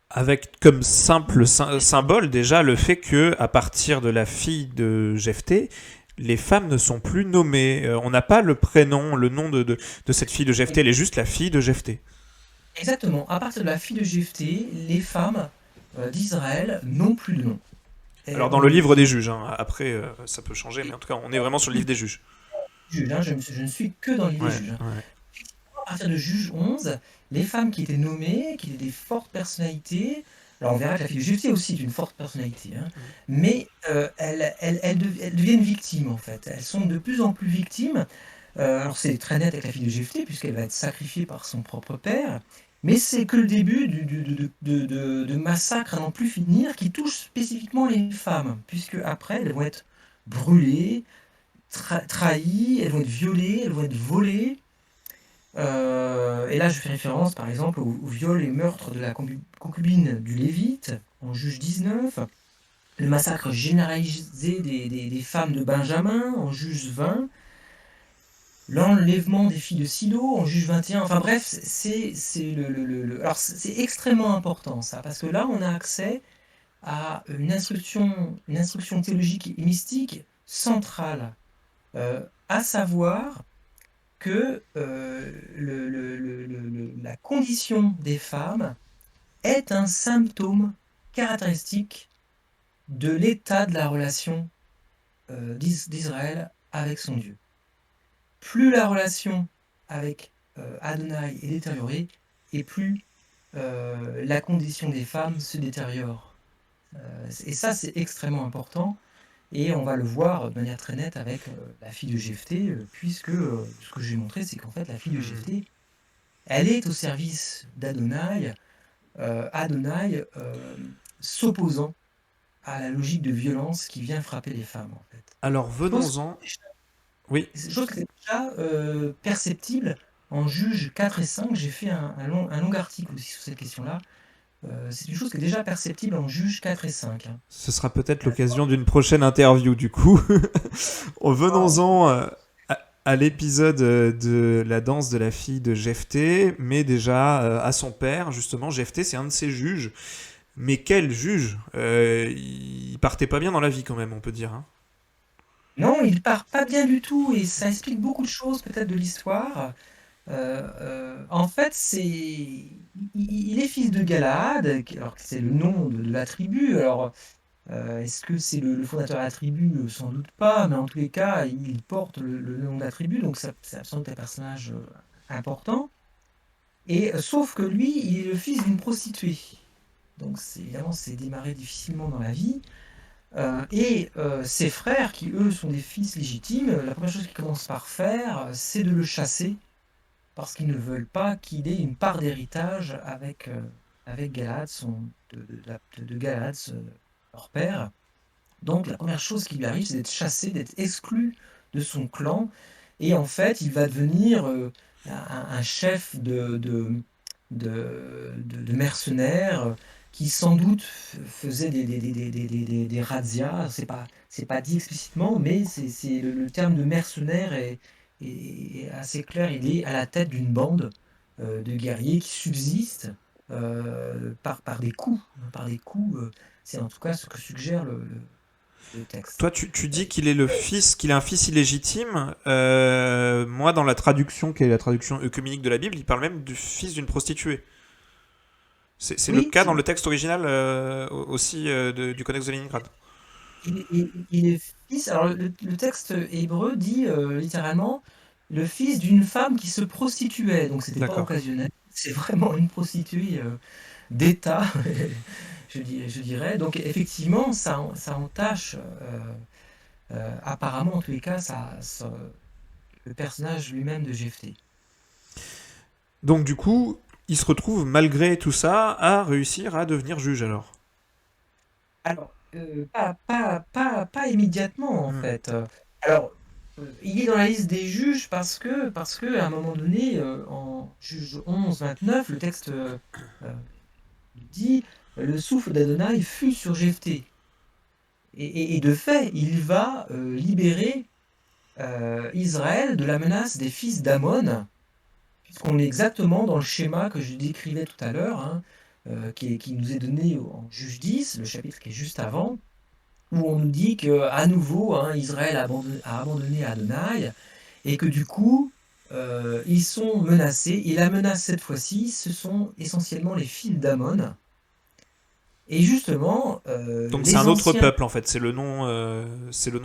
[SPEAKER 1] Avec comme simple symbole déjà le fait que à partir de la fille de Jephthé, les femmes ne sont plus nommées. On n'a pas le prénom, le nom de cette fille de Jephthé, elle est juste la fille de Jephthé.
[SPEAKER 2] Exactement, à partir de la fille de Jephthé, les femmes d'Israël n'ont plus de nom. Et
[SPEAKER 1] Alors dans le livre des juges, hein, après ça peut changer, mais en tout cas on est vraiment sur le livre des juges.
[SPEAKER 2] juges, hein, je ne suis que dans l'idée
[SPEAKER 1] Ouais,
[SPEAKER 2] juge. Hein.
[SPEAKER 1] ouais.
[SPEAKER 2] À partir de Juge 11, les femmes qui étaient nommées, qui étaient des fortes personnalités, alors on verra que la fille de Jephthé aussi est une forte personnalité, hein, mais elles deviennent victimes en fait. Elles sont de plus en plus victimes. Alors c'est très net avec la fille de Jephthé, puisqu'elle va être sacrifiée par son propre père, mais c'est que le début de massacres à n'en plus finir qui touchent spécifiquement les femmes, puisque après elles vont être brûlées, trahies, elles vont être violées, elles vont être volées. Et là, je fais référence, par exemple, au viol et meurtre de la concubine du Lévite, en Juge 19, le massacre généralisé des femmes de Benjamin, en Juge 20, l'enlèvement des filles de Silo, en Juge 21. Enfin bref, alors c'est extrêmement important, ça, parce que là, on a accès à une instruction théologique et mystique centrale, à savoir que la condition des femmes est un symptôme caractéristique de l'état de la relation d'Israël avec son Dieu. Plus la relation avec Adonai est détériorée, et plus la condition des femmes se détériore. Et ça, c'est extrêmement important. Et on va le voir de manière très nette avec la fille de Jephthé, puisque ce que j'ai montré, c'est qu'en fait, la fille de Jephthé, elle est au service d'Adonai, Adonai s'opposant à la logique de violence qui vient frapper les femmes, en fait.
[SPEAKER 1] Alors
[SPEAKER 2] Chose,
[SPEAKER 1] venons-en. Oui.
[SPEAKER 2] chose qui est déjà perceptible en Juge 4 et 5. J'ai fait un long article aussi sur cette question-là. C'est une chose qui est déjà perceptible en Juge 4 et 5. Hein.
[SPEAKER 1] Ce sera peut-être l'occasion d'une prochaine interview du coup. Venons-en à l'épisode de la danse de la fille de Jephthé, mais déjà à son père, justement. Jephthé, c'est un de ses juges. Mais quel juge Il partait pas bien dans la vie quand même, on peut dire. Hein.
[SPEAKER 2] Non, il part pas bien du tout, et ça explique beaucoup de choses peut-être de l'histoire. En fait, il est fils de Galad, alors que c'est le nom de la tribu. Alors, est-ce que c'est le fondateur de la tribu? Sans doute pas, mais en tous les cas, il porte le nom de la tribu, donc ça, c'est sans doute un personnage important. Et sauf que lui, il est le fils d'une prostituée. Donc évidemment, c'est démarré difficilement dans la vie. Et ses frères, qui eux sont des fils légitimes, la première chose qu'ils commencent par faire, c'est de le chasser, parce qu'ils ne veulent pas qu'il ait une part d'héritage avec Galad, de Galad, leur père. Donc la première chose qui lui arrive, c'est d'être chassé, d'être exclu de son clan. Et en fait, il va devenir un chef de mercenaires qui sans doute faisait des razzias. C'est pas dit explicitement, mais le terme de mercenaire est assez clair. Il est à la tête d'une bande de guerriers qui subsistent par des coups. Par des coups, c'est en tout cas ce que suggère le texte.
[SPEAKER 1] Toi, tu dis qu'il est le fils, qu'il est un fils illégitime. Moi, dans la traduction, qui est la traduction œcuménique de la Bible, il parle même du fils d'une prostituée. C'est le
[SPEAKER 2] Oui,
[SPEAKER 1] cas dans le texte original aussi du Codex de Leningrad.
[SPEAKER 2] il est fils. Alors, le texte hébreu dit littéralement le fils d'une femme qui se prostituait. Donc, c'était pas
[SPEAKER 1] D'accord.
[SPEAKER 2] occasionnel. C'est vraiment une prostituée d'État, je dirais. Donc, effectivement, ça entache, apparemment, en tous les cas, le personnage lui-même de Jephthé.
[SPEAKER 1] Donc, du coup, il se retrouve, malgré tout ça, à réussir à devenir juge alors.
[SPEAKER 2] Alors, pas immédiatement, en
[SPEAKER 1] Hmm.
[SPEAKER 2] fait. Alors, il est dans la liste des juges parce que à un moment donné, en juge 11-29, le texte dit le souffle d'Adonai fut sur Jephthé. Et de fait, il va libérer Israël de la menace des fils d'Amon, puisqu'on est exactement dans le schéma que je décrivais tout à l'heure, hein, qui nous est donné en juge 10, le chapitre qui est juste avant, où on nous dit que à nouveau, hein, Israël a abandonné Adonai et que du coup, ils sont menacés. Et la menace cette fois-ci, ce sont essentiellement les fils d'Amon. Et justement,
[SPEAKER 1] Donc, c'est un
[SPEAKER 2] les
[SPEAKER 1] autre
[SPEAKER 2] anciens,
[SPEAKER 1] peuple en fait. C'est le nom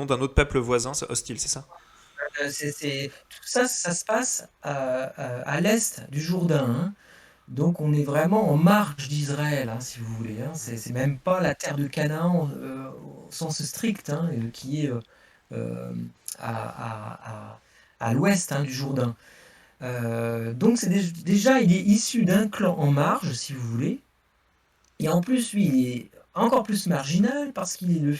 [SPEAKER 1] d'un autre peuple voisin, c'est hostile, c'est ça?
[SPEAKER 2] tout ça, ça se passe à l'est du Jourdain, hein. Donc on est vraiment en marge d'Israël, hein, si vous voulez, hein. C'est même pas la terre de Canaan au sens strict, hein, qui est euh, à, à l'ouest, hein, du Jourdain. Donc déjà, il est issu d'un clan en marge, si vous voulez. Et en plus, lui, il est encore plus marginal parce qu'il est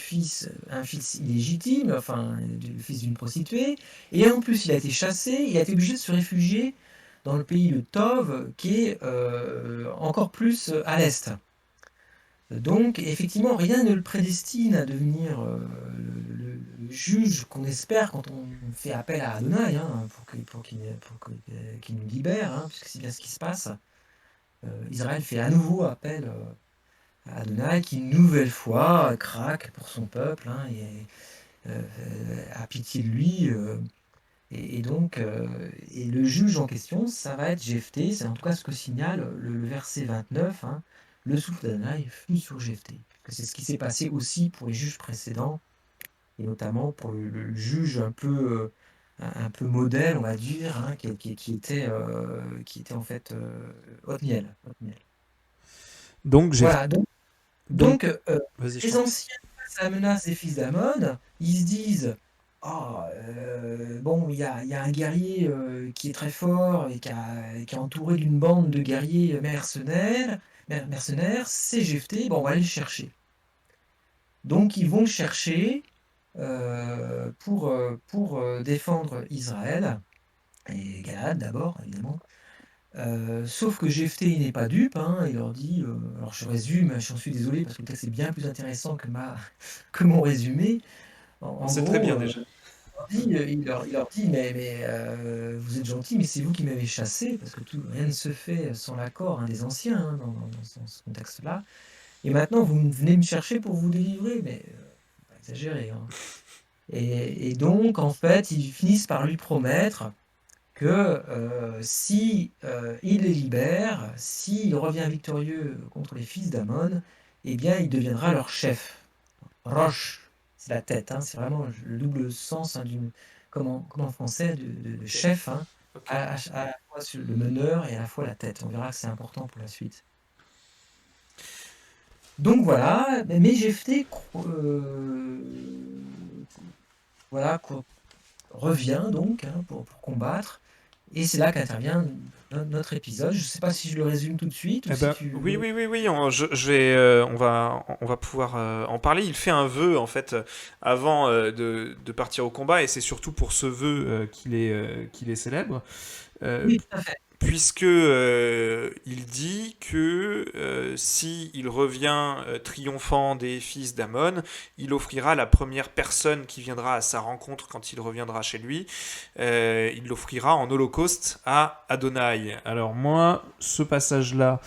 [SPEAKER 2] un fils illégitime, enfin, le fils d'une prostituée. Et en plus, il a été chassé, il a été obligé de se réfugier dans le pays de Tov, qui est encore plus à l'est. Donc, effectivement, rien ne le prédestine à devenir le juge qu'on espère quand on fait appel à Adonai, hein, qu'il nous libère, hein, puisque c'est bien ce qui se passe. Israël fait à nouveau appel à Adonai, qui une nouvelle fois craque pour son peuple, hein, et a pitié de lui. Et donc, et le juge en question, ça va être Jephthé, c'est en tout cas ce que signale le verset 29, hein, le souffle d'Adonai fut sur Jephthé. Que c'est ce qui s'est passé aussi pour les juges précédents, et notamment pour le juge un peu modèle, on va dire, hein, qui était en fait Othniel. Othniel.
[SPEAKER 1] Donc, j'ai.
[SPEAKER 2] Voilà,
[SPEAKER 1] Donc,
[SPEAKER 2] donc
[SPEAKER 1] vas-y, je
[SPEAKER 2] les
[SPEAKER 1] t'en prie.
[SPEAKER 2] anciens, face à la menace des fils d'Amon, ils se disent ah, bon, il y a un guerrier qui est très fort et qui est entouré d'une bande de guerriers mercenaires, c'est Jephthé, bon, on va aller le chercher. Donc ils vont le chercher pour défendre Israël, et Galad d'abord, évidemment. Sauf que Jephthé il n'est pas dupe, hein, il leur dit, alors je résume, j'en suis désolé parce que le texte est bien plus intéressant que mon résumé. En
[SPEAKER 1] C'est très
[SPEAKER 2] gros,
[SPEAKER 1] bien déjà.
[SPEAKER 2] il leur dit, mais vous êtes gentil, mais c'est vous qui m'avez chassé, parce que rien ne se fait sans l'accord, hein, des anciens, hein, dans ce contexte-là. Et maintenant, vous venez me chercher pour vous délivrer, mais pas exagérer, hein. Et donc, en fait, ils finissent par lui promettre que si il les libère, s'il revient victorieux contre les fils d'Amon, eh bien, il deviendra leur chef. Roche, c'est la tête, hein, c'est vraiment le double sens, hein, comme en français, de
[SPEAKER 1] Ok.
[SPEAKER 2] chef, hein,
[SPEAKER 1] Ok.
[SPEAKER 2] à, fois sur le meneur et à la fois la tête. On verra que c'est important pour la suite. Donc voilà, mais Jephté voilà, revient donc hein, pour combattre. Et c'est là qu'intervient notre épisode. Je ne sais pas si je le résume tout de suite ou
[SPEAKER 1] Eh
[SPEAKER 2] si
[SPEAKER 1] ben,
[SPEAKER 2] tu
[SPEAKER 1] oui,
[SPEAKER 2] veux.
[SPEAKER 1] oui, oui, oui, on va pouvoir en parler. Il fait un vœu, en fait, avant de partir au combat, et c'est surtout pour ce vœu qu'il est célèbre. Euh,
[SPEAKER 2] Oui, tout à fait.
[SPEAKER 1] Puisque il dit que si il revient triomphant des fils d'Amon, il offrira la première personne qui viendra à sa rencontre quand il reviendra chez lui, il l'offrira en holocauste à Adonai. Alors moi, ce passage-là,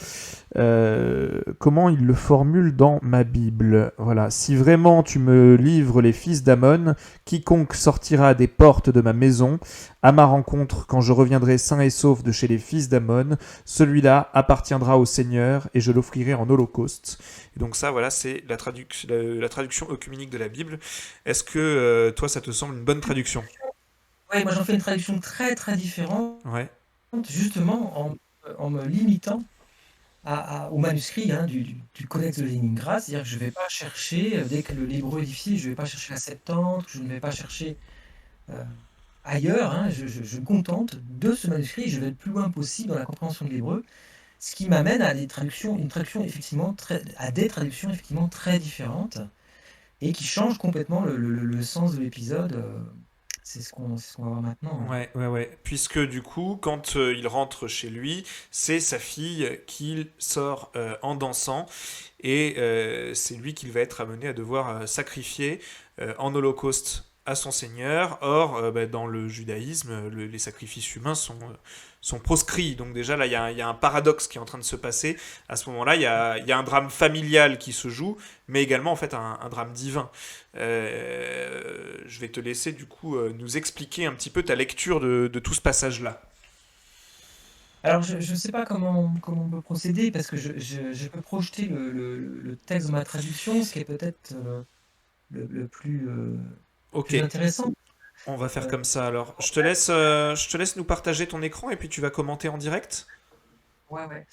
[SPEAKER 1] comment il le formule dans ma Bible. Voilà, si vraiment tu me livres les fils d'Amon, quiconque sortira des portes de ma maison, à ma rencontre quand je reviendrai sain et sauf de chez les fils d'Amon, celui-là appartiendra au Seigneur et je l'offrirai en holocauste. Et donc ça, voilà, c'est la traduction œcuménique de la Bible. Est-ce que toi, ça te semble une bonne traduction?
[SPEAKER 2] Oui, moi j'en fais une traduction très très différente,
[SPEAKER 1] Ouais.
[SPEAKER 2] justement en me limitant au manuscrit hein, du Codex de Léningrad, c'est-à-dire que je ne vais pas chercher, dès que le l'hébreu est difficile, je ne vais pas chercher la Septante, je ne vais pas chercher euh, ailleurs, hein, je me contente de ce manuscrit, je vais le plus loin possible dans la compréhension de l'hébreu, ce qui m'amène à une traduction effectivement à des traductions effectivement très différentes et qui changent complètement le sens de l'épisode. C'est ce qu'on va voir maintenant.
[SPEAKER 1] Ouais, ouais, ouais. Puisque du coup, quand il rentre chez lui, c'est sa fille qu'il sort en dansant et c'est lui qu'il va être amené à devoir sacrifier en holocauste à son Seigneur. Or, bah, dans le judaïsme, les sacrifices humains sont proscrits. Donc déjà là, il y a un paradoxe qui est en train de se passer. À ce moment-là, il y a un drame familial qui se joue, mais également en fait un drame divin. Je vais te laisser du coup nous expliquer un petit peu ta lecture de tout ce passage-là.
[SPEAKER 2] Alors, je ne sais pas comment on peut procéder, parce que je peux projeter le texte de ma traduction, ce qui est peut-être le
[SPEAKER 1] Ok,
[SPEAKER 2] plus intéressant.
[SPEAKER 1] on va faire
[SPEAKER 2] Euh,
[SPEAKER 1] comme ça alors. Je te laisse nous partager ton écran et puis tu vas commenter en direct.
[SPEAKER 2] ouais, ouais.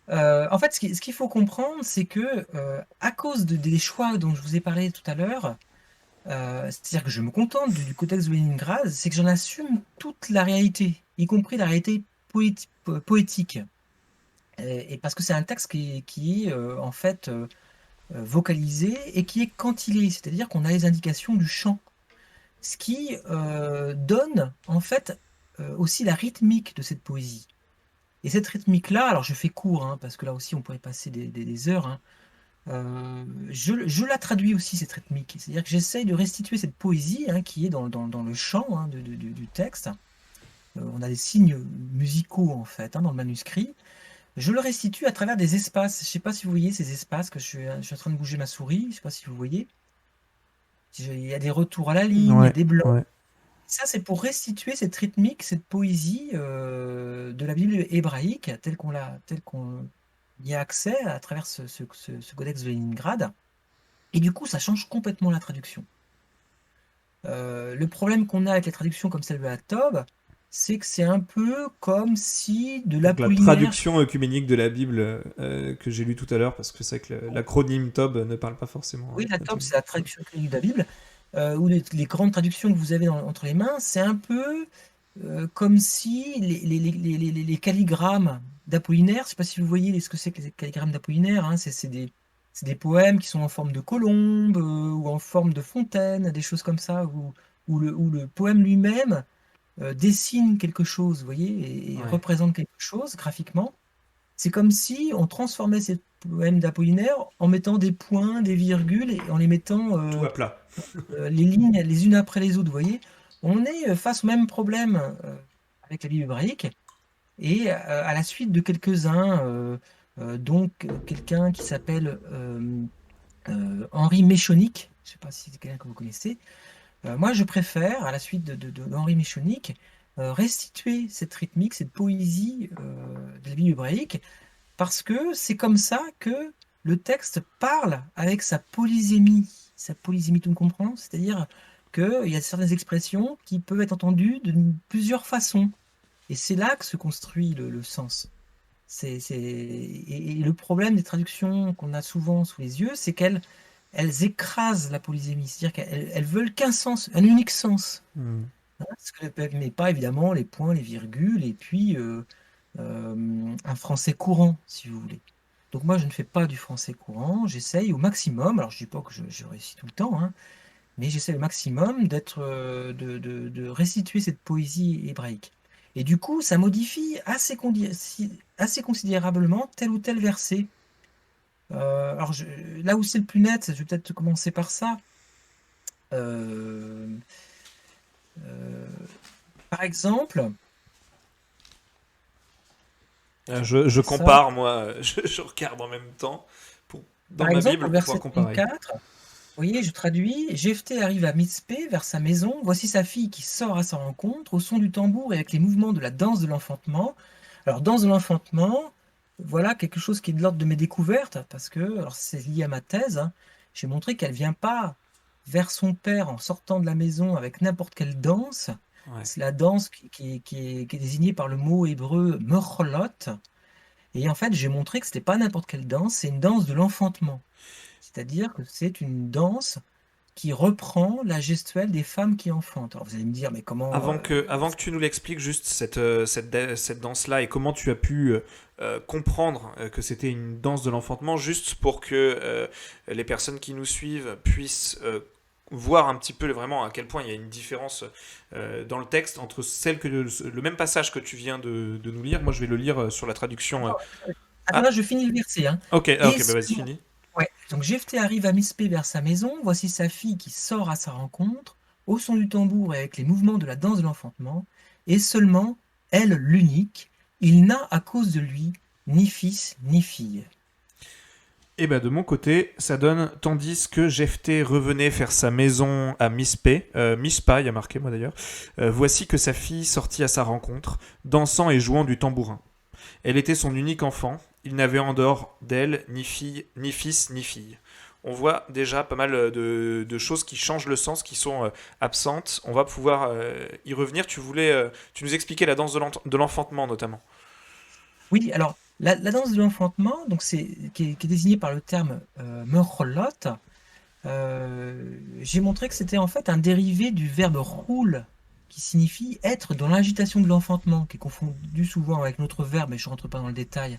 [SPEAKER 2] Euh, en fait, ce qu'il faut comprendre, c'est que à cause des choix dont je vous ai parlé tout à l'heure, c'est-à-dire que je me contente du codex de Leningrad, c'est que j'en assume toute la réalité, y compris la réalité poétique. Et parce que c'est un texte qui est en fait vocalisé et qui est quantillé, c'est-à-dire qu'on a les indications du chant, ce qui donne en fait aussi la rythmique de cette poésie. Et cette rythmique-là, alors je fais court, hein, parce que là aussi on pourrait passer des heures, hein, je la traduis aussi, cette rythmique. C'est-à-dire que j'essaye de restituer cette poésie hein, qui est dans le chant hein, du texte. On a des signes musicaux en fait hein, dans le manuscrit. Je le restitue à travers des espaces. Je ne sais pas si vous voyez ces espaces que je suis en train de bouger ma souris. Je ne sais pas si vous voyez. Il y a des retours à la ligne, il y a
[SPEAKER 1] Ouais,
[SPEAKER 2] des blancs.
[SPEAKER 1] ouais.
[SPEAKER 2] Ça, c'est pour restituer cette rythmique, cette poésie de la Bible hébraïque telle qu'on y a accès à travers ce codex de Leningrad. Et du coup, ça change complètement la traduction. Le problème qu'on a avec les traductions comme celle de la Tob, c'est que c'est un peu comme si de
[SPEAKER 1] Donc la
[SPEAKER 2] l'Apollinaire.
[SPEAKER 1] traduction œcuménique de la Bible que j'ai lue tout à l'heure, parce que c'est que l'acronyme TOB ne parle pas forcément
[SPEAKER 2] Oui, la
[SPEAKER 1] à tout
[SPEAKER 2] Tob,
[SPEAKER 1] le monde.
[SPEAKER 2] c'est la traduction canonique de la Bible, ou les grandes traductions que vous avez entre les mains, c'est un peu comme si les calligrammes d'Apollinaire, je ne sais pas si vous voyez ce que c'est que les calligrammes d'Apollinaire, hein, c'est des poèmes qui sont en forme de colombe ou en forme de fontaine, des choses comme ça, où le poème lui-même dessine quelque chose, vous voyez, et
[SPEAKER 1] Ouais.
[SPEAKER 2] représente quelque chose graphiquement. C'est comme si on transformait ces poèmes d'Apollinaire en mettant des points, des virgules et en les mettant
[SPEAKER 1] Tout à plat.
[SPEAKER 2] les lignes les unes après les autres, vous voyez. On est face au même problème avec la Bible hébraïque et à la suite de quelques-uns, donc quelqu'un qui s'appelle Henri Méchonic, je ne sais pas si c'est quelqu'un que vous connaissez. Moi, je préfère, à la suite de Henri Méchonic, restituer cette rythmique, cette poésie de la Bible hébraïque, parce que c'est comme ça que le texte parle avec sa polysémie, tu me comprends? C'est-à-dire qu'il y a certaines expressions qui peuvent être entendues de plusieurs façons. Et c'est là que se construit le sens. Et le problème des traductions qu'on a souvent sous les yeux, c'est qu'elles écrasent la polysémie. C'est-à-dire qu'elles veulent qu'un sens, un unique sens.
[SPEAKER 1] Hmm.
[SPEAKER 2] Ce que mais pas évidemment les points, les virgules, et puis un français courant, si vous voulez. Donc moi, je ne fais pas du français courant, j'essaye au maximum, alors je dis pas que je réussis tout le temps, hein, mais j'essaie au maximum de restituer cette poésie hébraïque. Et du coup, ça modifie assez considérablement tel ou tel verset. Alors là où c'est le plus net, je vais peut-être commencer par ça. Euh, euh, Par exemple,
[SPEAKER 1] Je
[SPEAKER 2] ça,
[SPEAKER 1] compare, moi, je regarde en même temps dans
[SPEAKER 2] par
[SPEAKER 1] ma
[SPEAKER 2] exemple, au
[SPEAKER 1] Bible pour pouvoir
[SPEAKER 2] verset
[SPEAKER 1] comparer.
[SPEAKER 2] 34, vous voyez, je traduis, Jephthé arrive à Mitzpé, vers sa maison, voici sa fille qui sort à sa rencontre, au son du tambour et avec les mouvements de la danse de l'enfantement. Alors, danse de l'enfantement, voilà quelque chose qui est de l'ordre de mes découvertes, parce que, alors c'est lié à ma thèse, hein, j'ai montré qu'elle vient pas vers son père en sortant de la maison avec n'importe quelle danse.
[SPEAKER 1] Ouais.
[SPEAKER 2] C'est la danse qui est désignée par le mot hébreu mecholot. Et en fait, j'ai montré que c'était pas n'importe quelle danse, c'est une danse de l'enfantement. C'est-à-dire que c'est une danse qui reprend la gestuelle des femmes qui enfantent. Alors vous allez me dire, mais comment
[SPEAKER 1] Avant que tu nous l'expliques juste cette danse-là et comment tu as pu comprendre que c'était une danse de l'enfantement, juste pour que les personnes qui nous suivent puissent voir un petit peu vraiment à quel point il y a une différence dans le texte entre celle que le même passage que tu viens de nous lire. Moi, je vais le lire sur la traduction.
[SPEAKER 2] Attends, là,
[SPEAKER 1] Ah,
[SPEAKER 2] je finis le verset, hein. Et
[SPEAKER 1] ok, bah vas-y,
[SPEAKER 2] seulement,
[SPEAKER 1] finis.
[SPEAKER 2] ouais. Donc Jephthé arrive à Mispé vers sa maison. Voici sa fille qui sort à sa rencontre, au son du tambour et avec les mouvements de la danse de l'enfantement. Et seulement, elle, l'unique, il n'a à cause de lui ni fils ni fille.
[SPEAKER 1] Et bah de mon côté, ça donne tandis que Jephthé revenait faire sa maison à Mispé, Mispa, il y a marqué moi d'ailleurs, voici que sa fille sortit à sa rencontre, dansant et jouant du tambourin. Elle était son unique enfant, il n'avait en dehors d'elle ni fille, ni fils, ni fille. On voit déjà pas mal de choses qui changent le sens, qui sont absentes. On va pouvoir y revenir. Tu nous expliquais la danse de l'enfantement notamment.
[SPEAKER 2] Oui, alors la danse de l'enfantement, donc qui est désignée par le terme mecholot, j'ai montré que c'était en fait un dérivé du verbe roule, qui signifie être dans l'agitation de l'enfantement, qui est confondu souvent avec notre verbe, mais je ne rentre pas dans le détail.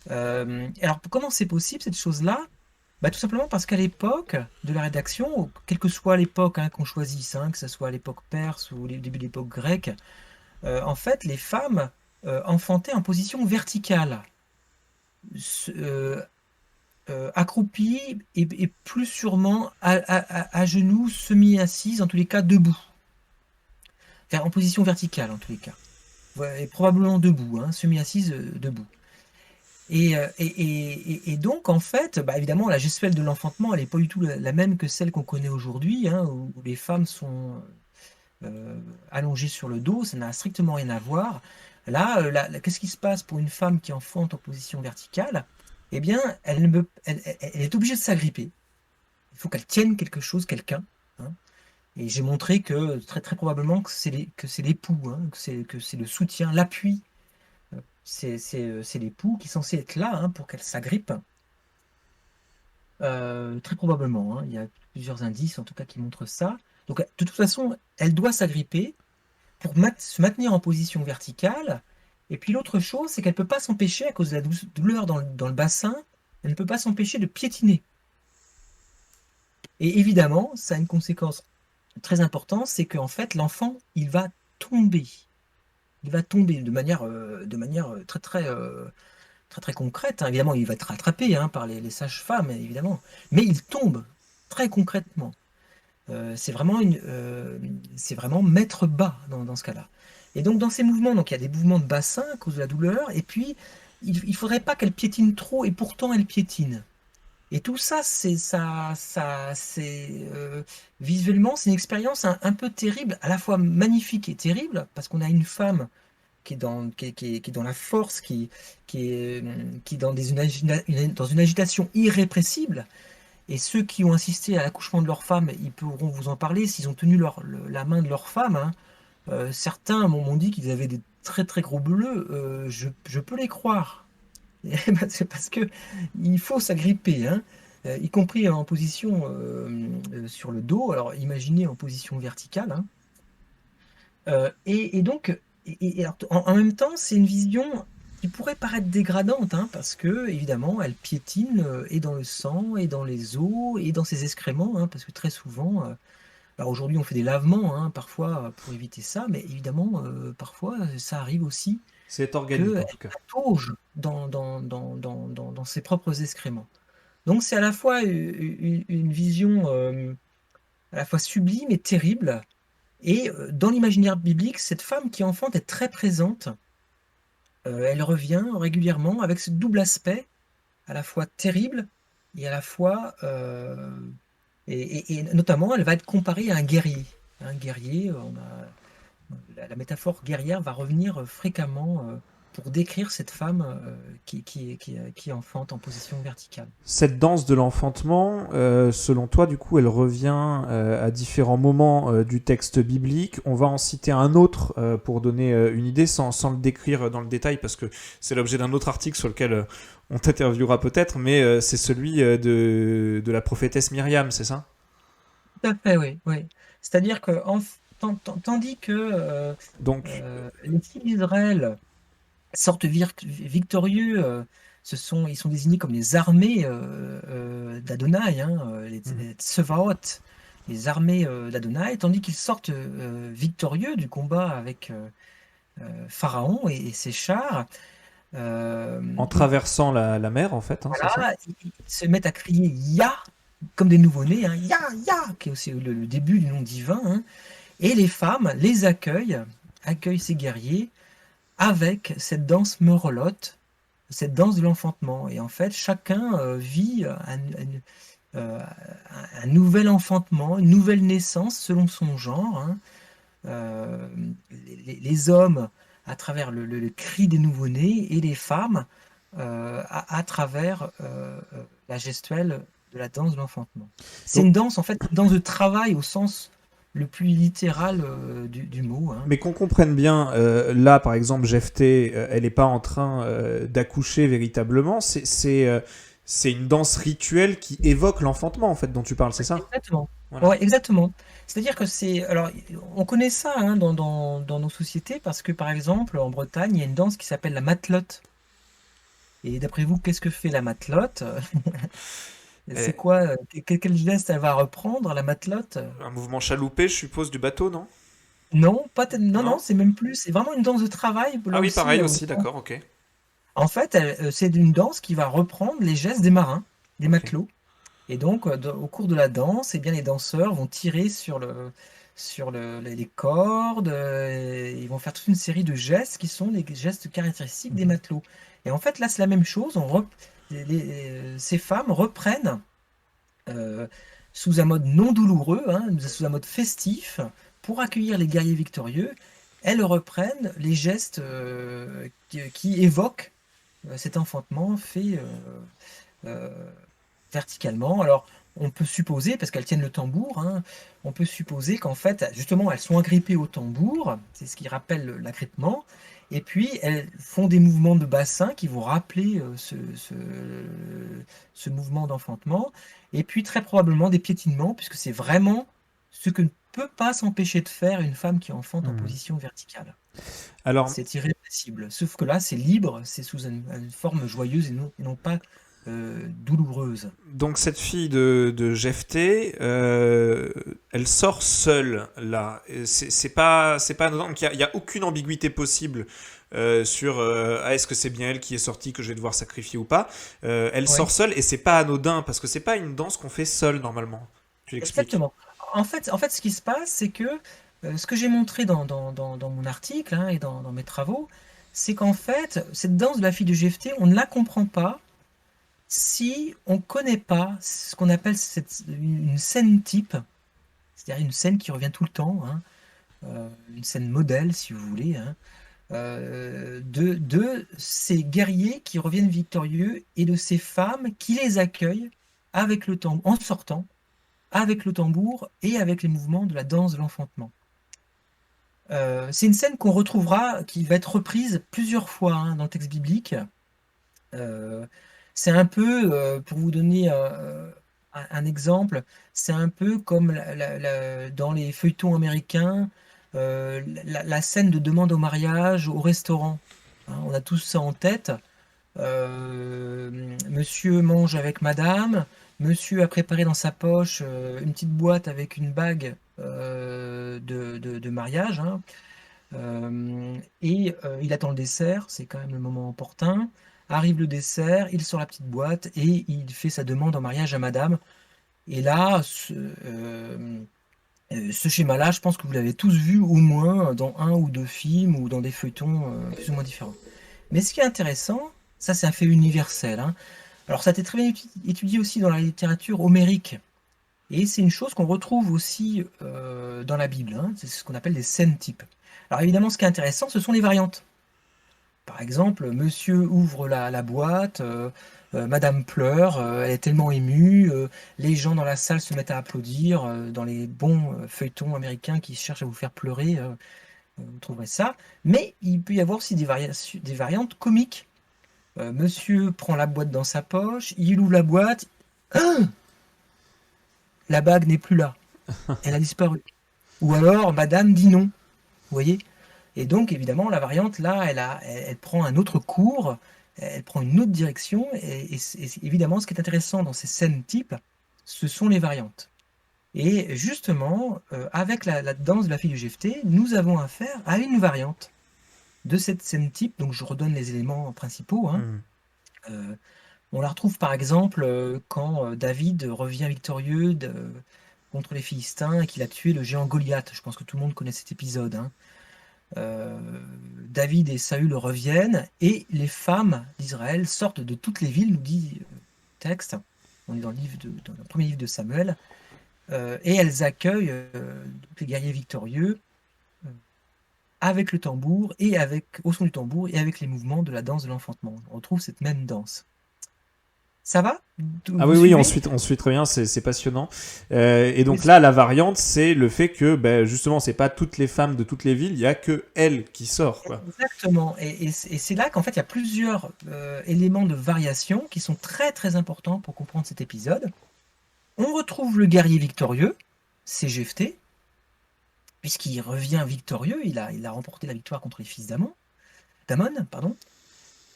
[SPEAKER 2] Alors comment c'est possible cette chose-là? Bah, tout simplement parce qu'à l'époque de la rédaction, quelle que soit l'époque hein, qu'on choisisse, hein, que ce soit l'époque perse ou le début de l'époque grecque, en fait les femmes enfantaient en position verticale, euh, accroupie et plus sûrement à genoux, semi-assise, en tous les cas debout. Enfin, en position verticale en tous les cas. Ouais, et probablement debout, hein, semi-assise debout. Et donc, en fait, bah, évidemment, la gestuelle de l'enfantement, elle n'est pas du tout la même que celle qu'on connaît aujourd'hui, hein, où les femmes sont euh, allongées sur le dos, ça n'a strictement rien à voir. Là, qu'est-ce qui se passe pour une femme qui enfante en position verticale? Eh bien, elle est obligée de s'agripper. Il faut qu'elle tienne quelque chose, quelqu'un, hein. Et j'ai montré que très, très probablement que c'est l'époux, hein, que c'est le soutien, l'appui. C'est l'époux qui est censé être là hein, pour qu'elle s'agrippe. Très probablement, hein. Il y a plusieurs indices en tout cas qui montrent ça. Donc de toute façon, elle doit s'agripper pour se maintenir en position verticale. Et puis l'autre chose, c'est qu'elle ne peut pas s'empêcher, à cause de la douleur dans le bassin, elle ne peut pas s'empêcher de piétiner. Et évidemment, ça a une conséquence très importante, c'est qu'en fait, l'enfant, il va tomber. Il va tomber de manière très, très, très, très concrète, hein. Évidemment, il va être rattrapé hein, par les sages-femmes, évidemment. Mais il tombe très concrètement. C'est vraiment mettre bas dans ce cas-là. Et donc, dans ces mouvements, donc, il y a des mouvements de bassin à cause de la douleur, et puis, il ne faudrait pas qu'elle piétine trop, et pourtant, elle piétine. Et tout ça, visuellement, c'est une expérience un peu terrible, à la fois magnifique et terrible, parce qu'on a une femme qui est dans la force, qui est dans une agitation irrépressible, Et ceux qui ont assisté à l'accouchement de leur femme, ils pourront vous en parler s'ils ont tenu la main de leur femme, hein. Certains m'ont dit qu'ils avaient des très très gros bleus. Je peux les croire. C'est parce que il faut s'agripper, hein, y compris en position sur le dos. Alors imaginez en position verticale, hein. Et donc, alors, en même temps, c'est une vision qui pourrait paraître dégradante, hein, parce que évidemment, elle piétine et dans le sang, et dans les os, et dans ses excréments, hein, parce que très souvent, alors aujourd'hui, on fait des lavements, hein, parfois pour éviter ça, mais évidemment, parfois, ça arrive aussi
[SPEAKER 1] C'est organique
[SPEAKER 2] qu'elle
[SPEAKER 1] en tout cas.
[SPEAKER 2] patauge dans ses propres excréments. Donc c'est à la fois une vision à la fois sublime et terrible. Et dans l'imaginaire biblique, cette femme qui enfante est très présente. Elle revient régulièrement avec ce double aspect, à la fois terrible et à la fois... et notamment, elle va être comparée à un guerrier. Un guerrier, la métaphore guerrière va revenir fréquemment pour décrire cette femme qui enfante en position verticale.
[SPEAKER 1] Cette danse de l'enfantement, selon toi, du coup, elle revient à différents moments du texte biblique. On va en citer un autre pour donner une idée, sans le décrire dans le détail, parce que c'est l'objet d'un autre article sur lequel on t'interviewera peut-être, mais c'est celui de la prophétesse Myriam, c'est ça?
[SPEAKER 2] Tout à fait, oui, oui. C'est-à-dire que tandis que
[SPEAKER 1] Donc,
[SPEAKER 2] les fils d'Israël sortent victorieux, ils sont désignés comme les armées d'Adonai, hein, les Tsevaot, les armées d'Adonai, tandis qu'ils sortent victorieux du combat avec Pharaon et ses chars.
[SPEAKER 1] en traversant la mer, en fait, hein, c'est ça?
[SPEAKER 2] Voilà, ils se mettent à crier Ya, comme des nouveau-nés, hein, Ya, Ya, qui est aussi le début du nom divin, hein. Et les femmes les accueillent ces guerriers avec cette danse meurelotte, cette danse de l'enfantement. Et en fait, chacun vit euh, un nouvel enfantement, une nouvelle naissance selon son genre, hein. Euh, les hommes à travers le cri des nouveau-nés et les femmes à travers la gestuelle de la danse de l'enfantement. C'est
[SPEAKER 1] Donc,
[SPEAKER 2] une danse, en fait, une danse de travail au sens le plus littéral du mot, hein.
[SPEAKER 1] mais qu'on comprenne bien, là par exemple, Jephthé, elle n'est pas en train d'accoucher véritablement, c'est une danse rituelle qui évoque l'enfantement en fait dont tu parles, c'est ça?
[SPEAKER 2] Exactement.
[SPEAKER 1] Voilà.
[SPEAKER 2] Ouais, exactement. C'est-à-dire que c'est. Alors, on connaît ça, hein, dans nos sociétés parce que, par exemple, en Bretagne, il y a une danse qui s'appelle la matelote. Et d'après vous, qu'est-ce que fait la matelote? C'est
[SPEAKER 1] Et
[SPEAKER 2] quoi? Quel geste elle va reprendre, la matelote?
[SPEAKER 1] un mouvement chaloupé, je suppose, du bateau, non?
[SPEAKER 2] Non, non, non,
[SPEAKER 1] Non?
[SPEAKER 2] c'est même plus. C'est vraiment une danse de travail,
[SPEAKER 1] Ah
[SPEAKER 2] là
[SPEAKER 1] oui,
[SPEAKER 2] aussi.
[SPEAKER 1] pareil aussi, d'accord, ok.
[SPEAKER 2] En fait, c'est une danse qui va reprendre les gestes des marins, des
[SPEAKER 1] Ok.
[SPEAKER 2] matelots. Et donc, au cours de la danse, eh bien, les danseurs vont tirer les cordes, ils vont faire toute une série de gestes qui sont les gestes caractéristiques des
[SPEAKER 1] Mhm.
[SPEAKER 2] matelots. Et en fait, là, c'est la même chose. Ces femmes reprennent euh, sous un mode non douloureux, hein, sous un mode festif, pour accueillir les guerriers victorieux. Elles reprennent les gestes qui évoquent cet enfantement fait euh, verticalement. Alors, on peut supposer, parce qu'elles tiennent le tambour, hein, on peut supposer qu'en fait, justement, elles sont agrippées au tambour, c'est ce qui rappelle l'agrippement, et puis elles font des mouvements de bassin qui vont rappeler ce mouvement d'enfantement, et puis très probablement des piétinements, puisque c'est vraiment ce que ne peut pas s'empêcher de faire une femme qui enfante en
[SPEAKER 1] Mhm.
[SPEAKER 2] position verticale.
[SPEAKER 1] Alors,
[SPEAKER 2] C'est irrépressible. Sauf que là, c'est libre, c'est sous une forme joyeuse et non pas douloureuse.
[SPEAKER 1] donc cette fille de Jephthé, elle sort seule là. Et c'est pas anodin. Donc il y a aucune ambiguïté possible sur est-ce que c'est bien elle qui est sortie que je vais devoir sacrifier ou pas. Elle sort
[SPEAKER 2] Oui,
[SPEAKER 1] seule et c'est pas anodin parce que c'est pas une danse qu'on fait seule normalement. Tu l'expliques.
[SPEAKER 2] exactement. En fait, ce qui se passe, c'est que ce que j'ai montré dans mon article, hein, et dans mes travaux, c'est qu'en fait, cette danse de la fille de Jephthé, on ne la comprend pas si on ne connaît pas ce qu'on appelle une scène type, c'est-à-dire une scène qui revient tout le temps, hein, une scène modèle, si vous voulez, hein, de ces guerriers qui reviennent victorieux et de ces femmes qui les accueillent en sortant, avec le tambour et avec les mouvements de la danse de l'enfantement. C'est une scène qu'on retrouvera, qui va être reprise plusieurs fois dans le texte biblique. C'est un peu, pour vous donner un exemple, c'est un peu comme dans les feuilletons américains, la scène de demande au mariage au restaurant. On a tous ça en tête. Monsieur mange avec madame, monsieur a préparé dans sa poche une petite boîte avec une bague de mariage, et il attend le dessert, c'est quand même le moment opportun. Arrive le dessert, il sort la petite boîte et il fait sa demande en mariage à madame. Et là, ce schéma-là, je pense que vous l'avez tous vu au moins dans un ou deux films ou dans des feuilletons plus ou moins différents. Mais ce qui est intéressant, ça c'est un fait universel, hein. Alors ça a été très bien étudié aussi dans la littérature homérique. Et c'est une chose qu'on retrouve aussi dans la Bible, hein. C'est ce qu'on appelle des scènes types. Alors évidemment, ce qui est intéressant, ce sont les variantes. Par exemple, monsieur ouvre la boîte, madame pleure, elle est tellement émue, les gens dans la salle se mettent à applaudir, dans les bons feuilletons américains qui cherchent à vous faire pleurer, vous trouverez ça. Mais il peut y avoir aussi des variantes comiques. Monsieur prend la boîte dans sa poche, il ouvre la boîte, la bague n'est plus là, elle a disparu. Ou alors, madame dit non, vous voyez? Et donc, évidemment, la variante, là, elle prend un autre cours, elle prend une autre direction. Et évidemment, ce qui est intéressant dans ces scènes types, ce sont les variantes. Et justement, avec la danse de la fille du Jephté, nous avons affaire à une variante de cette scène type. Donc, je redonne les éléments principaux, hein. On la retrouve par exemple quand David revient victorieux contre les Philistins et qu'il a tué le géant Goliath. Je pense que tout le monde connaît cet épisode, hein. David et Saül reviennent et les femmes d'Israël sortent de toutes les villes, nous dit le texte. On est dans le premier livre de Samuel, et elles accueillent les guerriers victorieux avec le tambour et au son du tambour et avec les mouvements de la danse de l'enfantement. On retrouve cette même danse. Ça va?
[SPEAKER 1] Ah
[SPEAKER 2] Vous
[SPEAKER 1] oui,
[SPEAKER 2] suivez?
[SPEAKER 1] on suit très bien, c'est passionnant. Et donc là, la variante, c'est le fait que, ben, justement, c'est pas toutes les femmes de toutes les villes, il y a que elle qui sort, quoi.
[SPEAKER 2] Exactement. Et c'est là qu'en fait, il y a plusieurs éléments de variation qui sont très très importants pour comprendre cet épisode. On retrouve le guerrier victorieux, c'est Jephté, puisqu'il revient victorieux, il a remporté la victoire contre les fils d'Amon, pardon.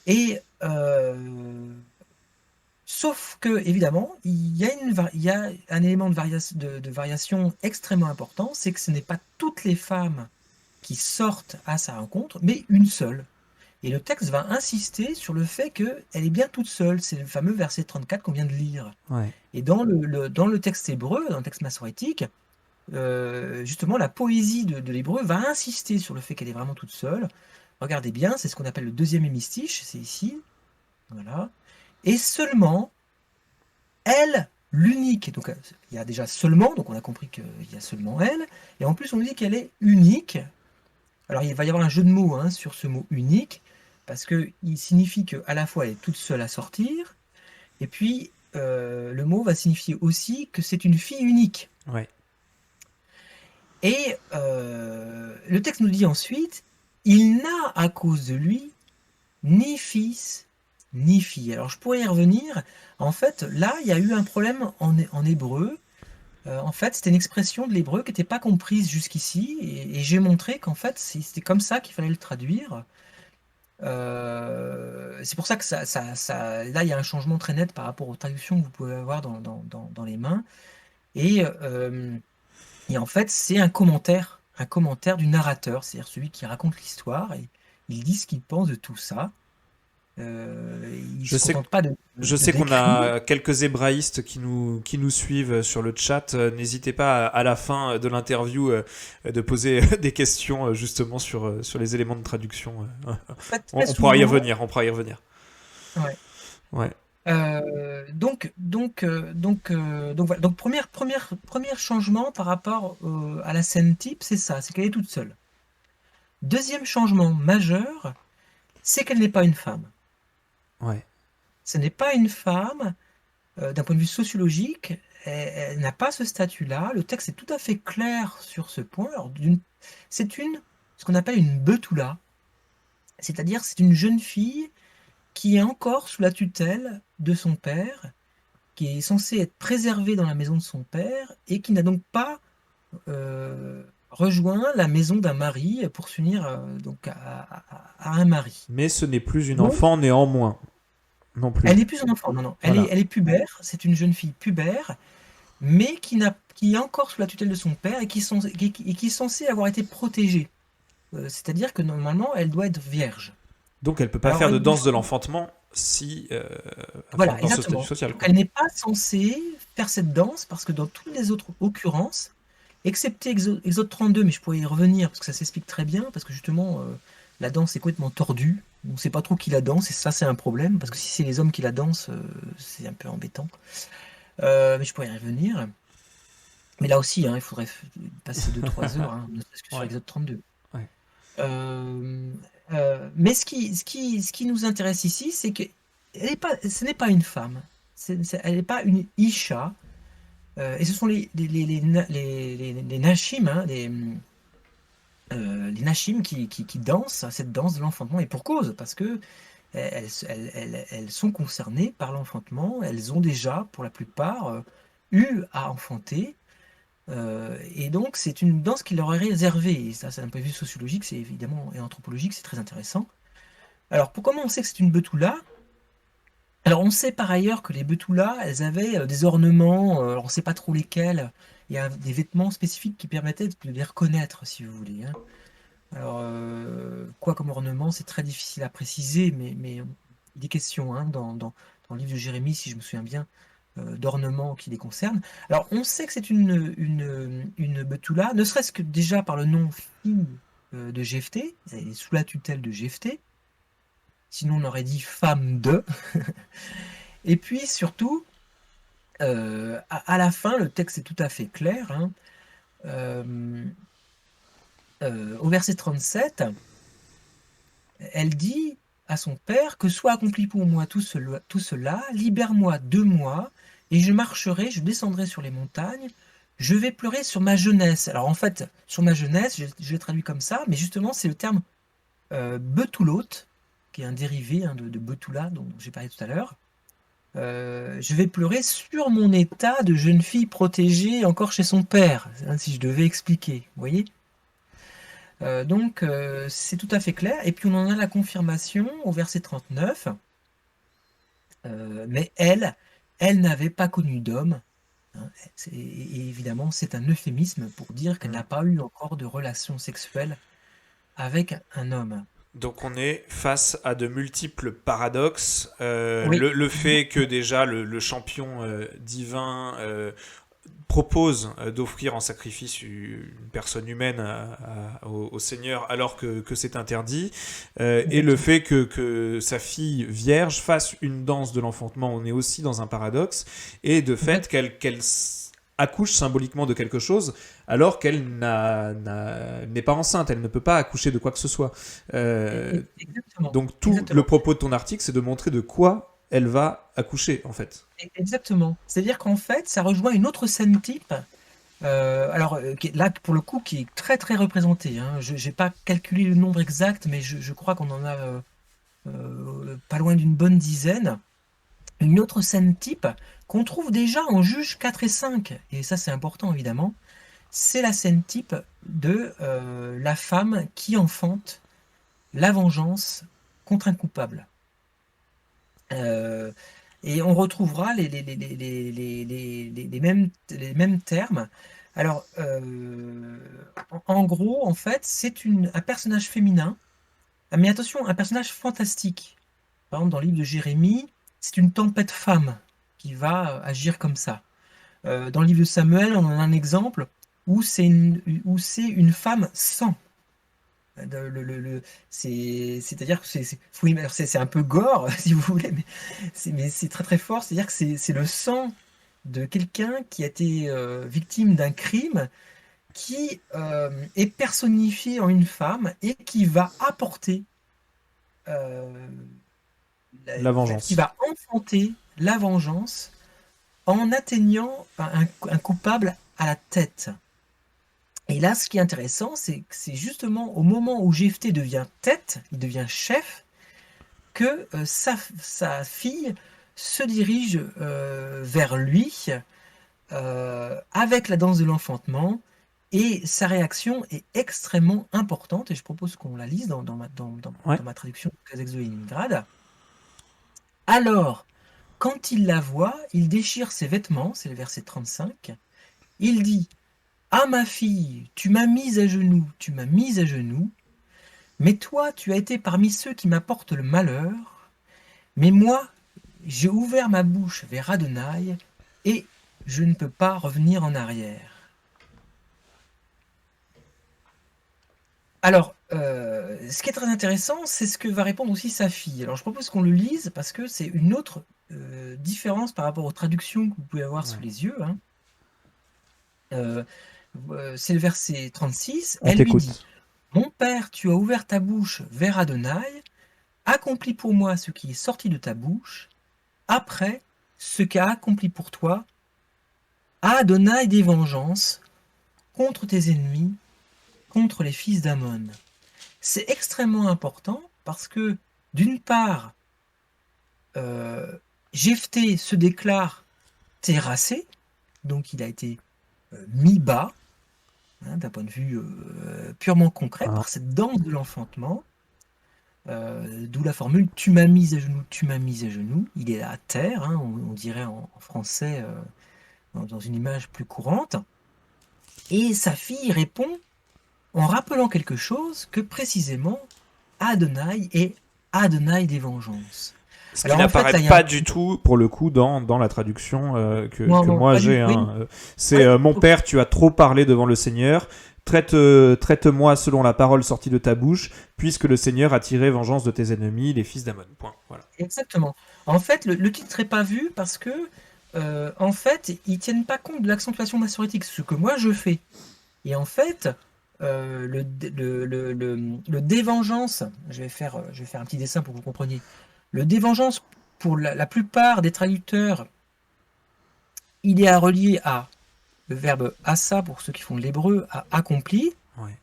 [SPEAKER 2] Et sauf que, évidemment, il y a un élément de variation extrêmement important, c'est que ce n'est pas toutes les femmes qui sortent à sa rencontre, mais une seule. Et le texte va insister sur le fait qu'elle est bien toute seule. C'est le fameux verset 34 qu'on vient de lire.
[SPEAKER 1] Ouais.
[SPEAKER 2] Et dans le texte hébreu, dans le texte massorétique, justement, la poésie de l'hébreu va insister sur le fait qu'elle est vraiment toute seule. Regardez bien, c'est ce qu'on appelle le deuxième hémistiche, c'est ici. Voilà. Et seulement, elle, l'unique. Donc, il y a déjà seulement, donc on a compris qu'il y a seulement elle. Et en plus, on dit qu'elle est unique. Alors, il va y avoir un jeu de mots sur ce mot unique, parce qu'il signifie qu'à la fois elle est toute seule à sortir, et puis le mot va signifier aussi que c'est une fille unique.
[SPEAKER 1] Ouais.
[SPEAKER 2] Et le texte nous dit ensuite, il n'a à cause de lui ni fils ni fille. Alors je pourrais y revenir. En fait, là, il y a eu un problème en hébreu. En fait, c'était une expression de l'hébreu qui n'était pas comprise jusqu'ici, et j'ai montré qu'en fait, c'était comme ça qu'il fallait le traduire. C'est pour ça que là, il y a un changement très net par rapport aux traductions que vous pouvez avoir dans les mains. Et en fait, c'est un commentaire du narrateur, c'est-à-dire celui qui raconte l'histoire, et il dit ce qu'il pense de tout ça. Il ne
[SPEAKER 1] Je
[SPEAKER 2] se
[SPEAKER 1] sais,
[SPEAKER 2] contente pas de
[SPEAKER 1] je sais qu'on
[SPEAKER 2] décrire.
[SPEAKER 1] a quelques hébraïstes qui nous suivent sur le chat. N'hésitez pas à la fin de l'interview de poser des questions justement sur les éléments de traduction.
[SPEAKER 2] Très
[SPEAKER 1] On pourra y
[SPEAKER 2] souvent,
[SPEAKER 1] revenir, on pourra y revenir.
[SPEAKER 2] ouais.
[SPEAKER 1] Ouais.
[SPEAKER 2] Voilà. Donc premier changement par rapport à la scène type, c'est ça, c'est qu'elle est toute seule. Deuxième changement majeur, c'est qu'elle n'est pas une femme.
[SPEAKER 1] Ouais.
[SPEAKER 2] Ce n'est pas une femme, d'un point de vue sociologique, elle n'a pas ce statut-là. Le texte est tout à fait clair sur ce point. Alors, c'est ce qu'on appelle une betulla, c'est-à-dire c'est une jeune fille qui est encore sous la tutelle de son père, qui est censée être préservée dans la maison de son père et qui n'a donc pas rejoint la maison d'un mari pour s'unir donc à un mari.
[SPEAKER 1] Mais ce n'est plus une
[SPEAKER 2] Donc,
[SPEAKER 1] enfant néanmoins, non
[SPEAKER 2] elle
[SPEAKER 1] plus.
[SPEAKER 2] n'est plus un enfant, non, non.
[SPEAKER 1] Voilà.
[SPEAKER 2] Elle est pubère, c'est une jeune fille pubère, mais qui est encore sous la tutelle de son père et qui est censée avoir été protégée. C'est-à-dire que normalement, elle doit être vierge.
[SPEAKER 1] Donc elle peut pas
[SPEAKER 2] Alors,
[SPEAKER 1] faire de danse de l'enfantement si, enfin,
[SPEAKER 2] voilà,
[SPEAKER 1] dans ce statut
[SPEAKER 2] exactement.
[SPEAKER 1] social,
[SPEAKER 2] Donc,
[SPEAKER 1] quoi.
[SPEAKER 2] elle n'est pas censée faire cette danse parce que dans toutes les autres occurrences, excepté Exode 32, mais je pourrais y revenir parce que ça s'explique très bien, parce que justement, la danse est complètement tordue. On ne sait pas trop qui la danse, et ça, c'est un problème, parce que si c'est les hommes qui la dansent, c'est un peu embêtant. Mais je pourrais y revenir. Mais là aussi, hein, il faudrait passer 2-3 heures, hein, ne serait-ce que sur
[SPEAKER 1] Ouais,
[SPEAKER 2] Exode 32.
[SPEAKER 1] ouais.
[SPEAKER 2] Euh, mais ce qui nous intéresse ici, c'est que ce n'est pas une femme. Elle n'est pas une Isha. Et ce sont les Nashim, hein, les Nashim qui dansent cette danse de l'enfantement, et pour cause, parce que elles sont concernées par l'enfantement, elles ont déjà, pour la plupart, eu à enfanter, et donc c'est une danse qui leur est réservée, et ça, c'est d'un point de vue sociologique, c'est évidemment, et anthropologique, c'est très intéressant. Alors, comment on sait que c'est une Betula? Alors, on sait par ailleurs que les Betoulas, elles avaient des ornements, alors on ne sait pas trop lesquels. Il y a des vêtements spécifiques qui permettaient de les reconnaître, si vous voulez, hein. Alors, quoi comme ornement, c'est très difficile à préciser, mais des questions, hein, dans le livre de Jérémie, si je me souviens bien, d'ornements qui les concernent. Alors, on sait que c'est une Betula, ne serait-ce que déjà par le nom fille de Jephthé, elle est sous la tutelle de Jephthé, sinon on aurait dit femme de. Et puis surtout, à la fin, le texte est tout à fait clair, hein, euh, au verset 37, elle dit à son père: que soit accompli pour moi tout cela, libère-moi 2 mois, et je marcherai, je descendrai sur les montagnes, je vais pleurer sur ma jeunesse. Alors en fait, sur ma jeunesse, je l'ai traduit comme ça, mais justement, c'est le terme betulot, qui est un dérivé, hein, de betula, dont j'ai parlé tout à l'heure. Je vais pleurer sur mon état de jeune fille protégée encore chez son père, hein, si je devais expliquer, vous voyez? Donc, c'est tout à fait clair. Et puis, on en a la confirmation au verset 39. Mais elle n'avait pas connu d'homme, hein. Et évidemment, c'est un euphémisme pour dire qu'elle
[SPEAKER 1] Mm.
[SPEAKER 2] n'a pas eu encore de relation sexuelle avec un homme.
[SPEAKER 1] Donc on est face à de multiples paradoxes.
[SPEAKER 2] Oui,
[SPEAKER 1] Le fait que déjà le champion divin propose d'offrir en sacrifice une personne humaine au Seigneur alors que c'est interdit, et le
[SPEAKER 2] exactement.
[SPEAKER 1] fait que sa fille vierge fasse une danse de l'enfantement, on est aussi dans un paradoxe, et de fait
[SPEAKER 2] Exact-
[SPEAKER 1] qu'elle accouche symboliquement de quelque chose alors qu'elle n'est pas enceinte, elle ne peut pas accoucher de quoi que ce soit.
[SPEAKER 2] Exactement.
[SPEAKER 1] Donc tout le
[SPEAKER 2] Exactement.
[SPEAKER 1] propos de ton article, c'est de montrer de quoi elle va accoucher en fait.
[SPEAKER 2] Exactement. C'est-à-dire qu'en fait, ça rejoint une autre scène type. Alors, là, pour le coup, qui est très très représentée, hein. Je n'ai pas calculé le nombre exact, mais je crois qu'on en a pas loin d'une bonne dizaine. Une autre scène type qu'on trouve déjà en Juges 4 et 5, et ça c'est important évidemment, c'est la scène type de la femme qui enfante la vengeance contre un coupable. Euh, et on retrouvera les mêmes termes. Alors, en gros, en fait, c'est un personnage féminin, mais attention, un personnage fantastique. Par exemple, dans le livre de Jérémie, c'est une tempête femme qui va agir comme ça. Dans le livre de Samuel, on en a un exemple où où c'est une femme sans. C'est-à-dire que c'est un peu gore, si vous voulez, mais c'est très très fort. C'est-à-dire que c'est le sang de quelqu'un qui a été victime d'un crime qui est personnifié en une femme et qui va apporter, euh,
[SPEAKER 1] La
[SPEAKER 2] en fait, qui
[SPEAKER 1] vengeance.
[SPEAKER 2] va enfanter la vengeance en atteignant un coupable à la tête. Et là, ce qui est intéressant, c'est que c'est justement au moment où Jephthé devient tête, il devient chef, que sa fille se dirige vers lui avec la danse de l'enfantement, et sa réaction est extrêmement importante, et je propose qu'on la lise dans
[SPEAKER 1] Ouais.
[SPEAKER 2] ma traduction de Kazex de Leningrad. Alors, quand il la voit, il déchire ses vêtements, c'est le verset 35, il dit « Ah ma fille, tu m'as mise à genoux, tu m'as mise à genoux, mais toi tu as été parmi ceux qui m'apportent le malheur, mais moi j'ai ouvert ma bouche vers Adonai, et je ne peux pas revenir en arrière. » Alors, ce qui est très intéressant, c'est ce que va répondre aussi sa fille. Alors, je propose qu'on le lise parce que c'est une autre différence par rapport aux traductions que vous pouvez avoir sous les yeux. Hein. C'est le verset 36.
[SPEAKER 3] On
[SPEAKER 2] Elle lui
[SPEAKER 3] t'écoute.
[SPEAKER 2] dit « Mon père, tu as ouvert ta bouche vers Adonai, accomplis pour moi ce qui est sorti de ta bouche, après ce qu'a accompli pour toi, à Adonai des vengeances contre tes ennemis, contre les fils d'Ammon. » C'est extrêmement important parce que, d'une part, Jephthé se déclare terrassé, donc il a été mis bas, hein, d'un point de vue purement concret, par cette danse de l'enfantement, d'où la formule « tu m'as mis à genoux, tu m'as mis à genoux ». Il est à terre, hein, on dirait en français, dans une image plus courante. Et sa fille répond en rappelant quelque chose que précisément Adonai est Adonai des vengeances.
[SPEAKER 1] Ce qui n'apparaît pas du tout, pour le coup, dans la traduction que moi j'ai. Hein. C'est mon père, tu as trop parlé devant le Seigneur. Traite-moi selon la parole sortie de ta bouche, puisque le Seigneur a tiré vengeance de tes ennemis, les fils d'Ammon. Point. Voilà.
[SPEAKER 2] Exactement. En fait, le titre n'est pas vu parce que, en fait, ils tiennent pas compte de l'accentuation massorétique, ce que moi je fais. Et en fait, le dévengeance, je vais faire un petit dessin pour que vous compreniez. Le dévengeance, pour la plupart des traducteurs, il est relié à le verbe asa, pour ceux qui font de l'hébreu, à accompli.
[SPEAKER 1] Ouais.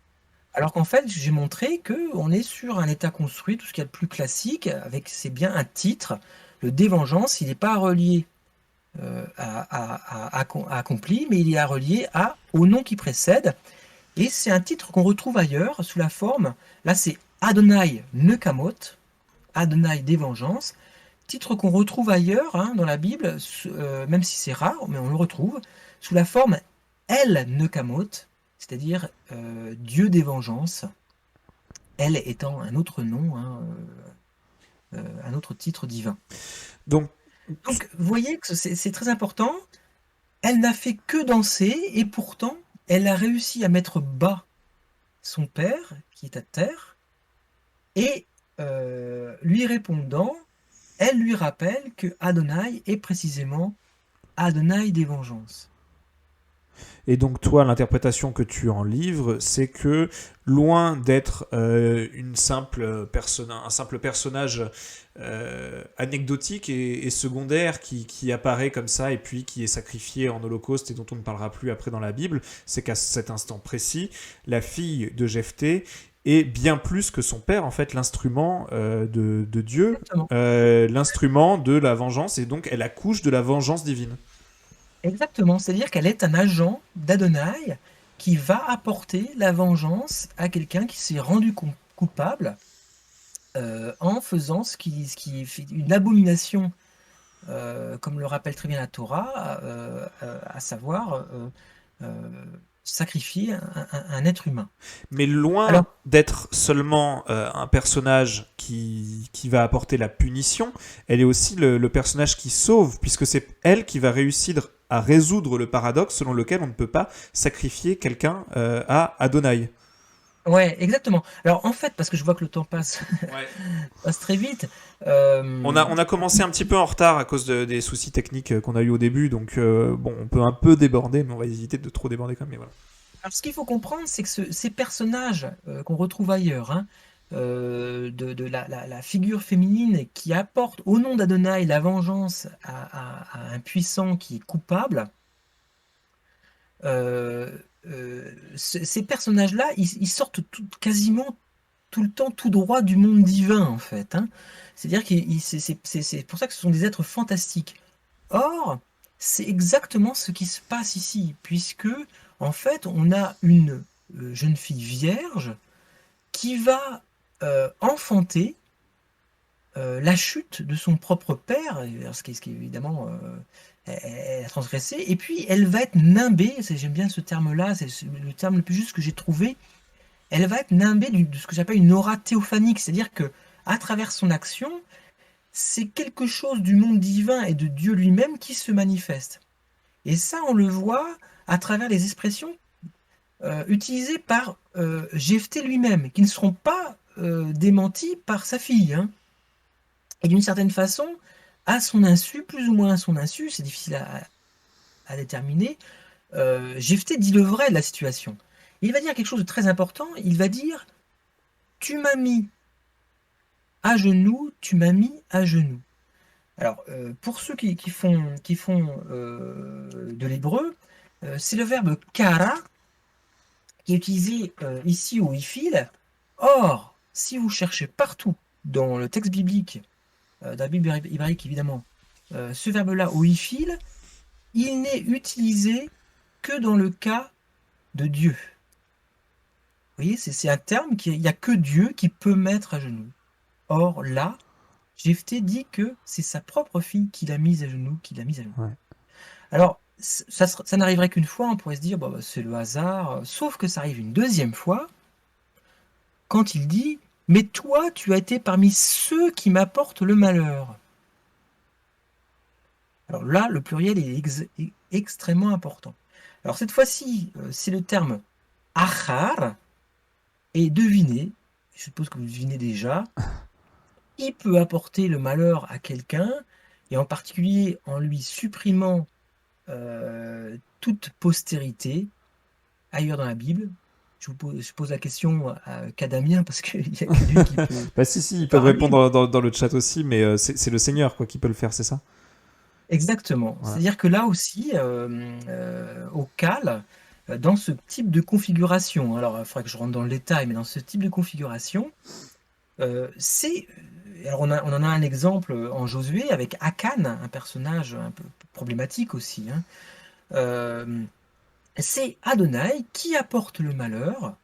[SPEAKER 1] Alors
[SPEAKER 2] qu'en fait, j'ai montré qu'on est sur un état construit, tout ce qu'il y a de plus classique, avec c'est bien un titre. Le dévengeance, il n'est pas relié à accompli, mais il est relié au nom qui précède. Et c'est un titre qu'on retrouve ailleurs sous la forme, là c'est Adonai Nekamot, Adonai des vengeances, titre qu'on retrouve ailleurs hein, dans la Bible, même si c'est rare, mais on le retrouve, sous la forme El Nekamot, c'est-à-dire Dieu des vengeances, El étant un autre nom, hein, un autre titre divin. Donc vous voyez que c'est très important, elle n'a fait que danser, et pourtant, elle a réussi à mettre bas son père, qui est à terre, et lui répondant, elle lui rappelle que Adonai est précisément Adonai des vengeances.
[SPEAKER 1] Et donc toi, l'interprétation que tu en livres, c'est que loin d'être un simple personnage anecdotique et secondaire qui apparaît comme ça et puis qui est sacrifié en holocauste et dont on ne parlera plus après dans la Bible, c'est qu'à cet instant précis, la fille de Jephthé est bien plus que son père, en fait, l'instrument de Dieu, l'instrument de la vengeance, et donc elle accouche de la vengeance divine.
[SPEAKER 2] Exactement, c'est-à-dire qu'elle est un agent d'Adonai qui va apporter la vengeance à quelqu'un qui s'est rendu coupable en faisant ce qui est une abomination, comme le rappelle très bien la Torah, à savoir sacrifier un être humain.
[SPEAKER 1] Mais loin d'être seulement un personnage qui va apporter la punition, elle est aussi le personnage qui sauve, puisque c'est elle qui va réussir à résoudre le paradoxe selon lequel on ne peut pas sacrifier quelqu'un à Adonai.
[SPEAKER 2] Ouais, exactement. Alors en fait, parce que je vois que le temps passe, passe très vite.
[SPEAKER 1] On a commencé un petit peu en retard à cause des soucis techniques qu'on a eu au début, donc bon, on peut un peu déborder, mais on va éviter de trop déborder quand même. Mais voilà.
[SPEAKER 2] Alors ce qu'il faut comprendre, c'est que ces personnages qu'on retrouve ailleurs, hein, de la figure féminine qui apporte au nom d'Adonai la vengeance à un puissant qui est coupable, ces personnages-là, ils sortent quasiment tout le temps tout droit du monde divin, en fait, hein. C'est-à-dire que c'est pour ça que ce sont des êtres fantastiques. Or, c'est exactement ce qui se passe ici, puisque, en fait, on a une jeune fille vierge qui va enfanter la chute de son propre père, ce qui évidemment elle a transgressé, et puis elle va être nimbée, j'aime bien ce terme-là, c'est le terme le plus juste que j'ai trouvé, elle va être nimbée de ce que j'appelle une aura théophanique, c'est-à-dire que à travers son action, c'est quelque chose du monde divin et de Dieu lui-même qui se manifeste. Et ça, on le voit à travers les expressions utilisées par Jephthé lui-même, qui ne seront pas démenties par sa fille, hein. Et d'une certaine façon, à son insu, plus ou moins à son insu, c'est difficile à déterminer, Jephthé dit le vrai de la situation. Il va dire quelque chose de très important, il va dire « Tu m'as mis à genoux, tu m'as mis à genoux ». Alors, pour ceux qui font de l'hébreu, c'est le verbe kara qui est utilisé ici au ifil. Or, si vous cherchez partout dans le texte biblique, dans la Bible hébraïque évidemment, ce verbe-là au ifil, il n'est utilisé que dans le cas de Dieu. Vous voyez, c'est un terme il n'y a que Dieu qui peut mettre à genoux. Or là, Jephthé dit que c'est sa propre fille qui l'a mise à genoux,
[SPEAKER 3] Ouais.
[SPEAKER 2] Alors, ça n'arriverait qu'une fois, on pourrait se dire, bah, c'est le hasard, sauf que ça arrive une deuxième fois, quand il dit, mais toi, tu as été parmi ceux qui m'apportent le malheur. Alors là, le pluriel est extrêmement important. Alors cette fois-ci, c'est le terme achar, et devinez, je suppose que vous devinez déjà, qui peut apporter le malheur à quelqu'un, et en particulier en lui supprimant toute postérité ailleurs dans la Bible. Je pose la question qu'à Damien, parce qu'il n'y a que lui qui peut
[SPEAKER 3] Bah si, ils peuvent
[SPEAKER 2] parler.
[SPEAKER 3] répondre dans le chat aussi, mais c'est le Seigneur quoi qui peut le faire, c'est ça?
[SPEAKER 2] Exactement.
[SPEAKER 3] Voilà.
[SPEAKER 2] C'est-à-dire que là aussi, au CAL, dans ce type de configuration, alors il faudrait que je rentre dans le détail, mais dans ce type de configuration, alors on en a un exemple en Josué avec Akan, un personnage un peu problématique aussi, hein. C'est Adonai qui apporte le malheur,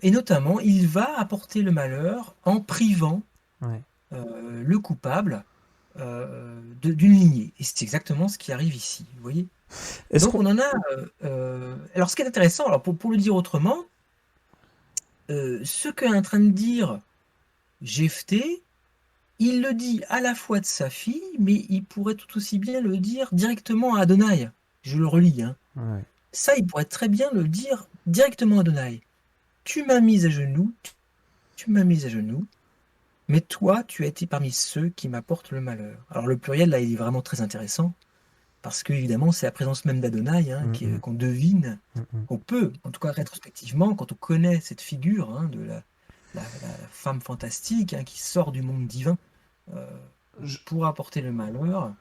[SPEAKER 2] et notamment il va apporter le malheur en privant
[SPEAKER 3] Ouais.
[SPEAKER 2] le coupable d'une lignée. Et c'est exactement ce qui arrive ici, vous voyez. Donc on en a... alors ce qui est intéressant, alors pour le dire autrement, ce qu'est en train de dire Jephthé, il le dit à la fois de sa fille, mais il pourrait tout aussi bien le dire directement à Adonai. Je le relis, hein.
[SPEAKER 3] Ouais.
[SPEAKER 2] Ça, il pourrait très bien le dire directement à Adonai. Tu m'as mise à genoux, tu m'as mise à genoux, mais toi, tu as été parmi ceux qui m'apportent le malheur. Alors le pluriel, là, il est vraiment très intéressant, parce que évidemment, c'est la présence même d'Adonai, hein, qu'on devine, qu'on peut, en tout cas rétrospectivement, quand on connaît cette figure, hein, de la femme fantastique, hein, qui sort du monde divin pour apporter le malheur.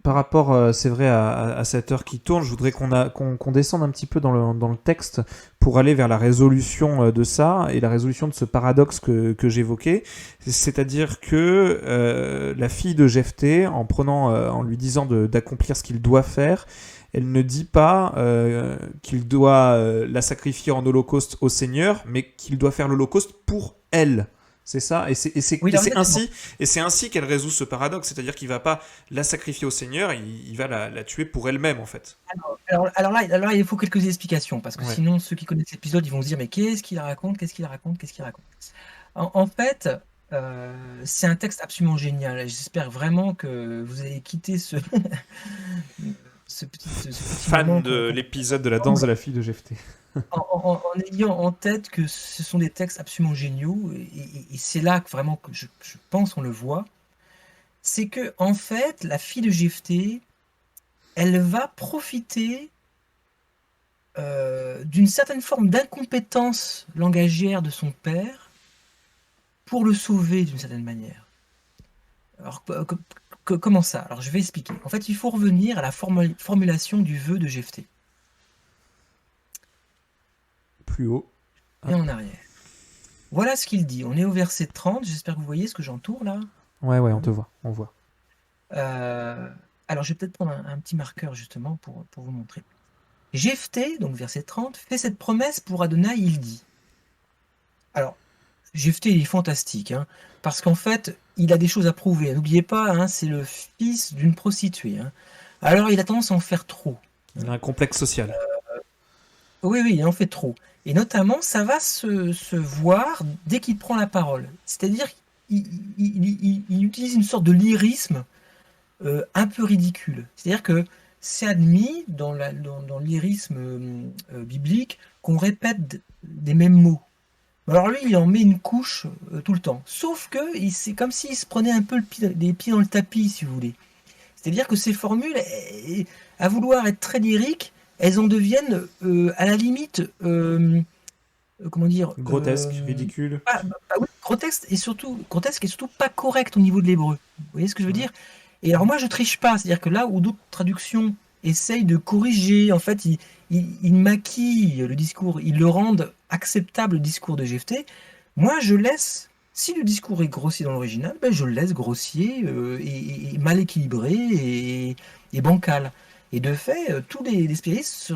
[SPEAKER 3] Par rapport, c'est vrai, à cette heure qui tourne, je voudrais qu'on descende un petit peu dans le texte pour aller vers la résolution de ça et la résolution de ce paradoxe que j'évoquais. C'est-à-dire que la fille de Jephthé, en lui disant d'accomplir ce qu'il doit faire, elle ne dit pas qu'il doit la sacrifier en holocauste au Seigneur, mais qu'il doit faire l'holocauste pour elle. C'est ça, et c'est ainsi qu'elle résout ce paradoxe, c'est-à-dire qu'il va pas la sacrifier au Seigneur, il va la tuer pour elle-même en fait.
[SPEAKER 2] Alors là, il faut quelques explications, parce que sinon ceux qui connaissent l'épisode, ils vont se dire mais qu'est-ce qu'il raconte, qu'est-ce qu'il raconte, qu'est-ce qu'il raconte. En fait, c'est un texte absolument génial. J'espère vraiment que vous avez quitté ce petit
[SPEAKER 3] fan de l'épisode de la danse de la fille de Jephthé.
[SPEAKER 2] En ayant en tête que ce sont des textes absolument géniaux, et c'est là que vraiment que je pense on le voit, c'est que en fait la fille de Jephthé, elle va profiter d'une certaine forme d'incompétence langagière de son père pour le sauver d'une certaine manière. Alors, comment ça? Alors, je vais expliquer. En fait, il faut revenir à la formulation du vœu de Jephthé.
[SPEAKER 3] Plus haut.
[SPEAKER 2] Et en arrière. Voilà ce qu'il dit. On est au verset 30. J'espère que vous voyez ce que j'entoure là.
[SPEAKER 3] Ouais, on te voit. On voit.
[SPEAKER 2] Alors, je vais peut-être prendre un petit marqueur justement pour vous montrer. Jephthé, donc verset 30, fait cette promesse pour Adonai, il dit. Alors, Jephthé, il est fantastique, hein, parce qu'en fait, il a des choses à prouver. N'oubliez pas, hein, c'est le fils d'une prostituée. Hein. Alors, il a tendance à en faire trop.
[SPEAKER 3] Il a un complexe social.
[SPEAKER 2] Oui, il en fait trop. Et notamment, ça va se voir dès qu'il prend la parole. C'est-à-dire qu'il utilise une sorte de lyrisme un peu ridicule. C'est-à-dire que c'est admis dans le lyrisme biblique qu'on répète des mêmes mots. Alors lui, il en met une couche tout le temps. Sauf que c'est comme s'il se prenait un peu les pieds dans le tapis, si vous voulez. C'est-à-dire que ces formules, à vouloir être très lyriques, elles en deviennent à la limite, comment dire,
[SPEAKER 3] grotesque, ridicule.
[SPEAKER 2] Oui, grotesque et surtout pas correct au niveau de l'hébreu. Vous voyez ce que je veux dire? Et alors moi, je triche pas. C'est-à-dire que là où d'autres traductions essayent de corriger, en fait, ils maquillent le discours, ils le rendent acceptable, le discours de Jephthé. Moi, je laisse, si le discours est grossier dans l'original, ben, je le laisse grossier et mal équilibré et bancal. Et de fait, tous les spécialistes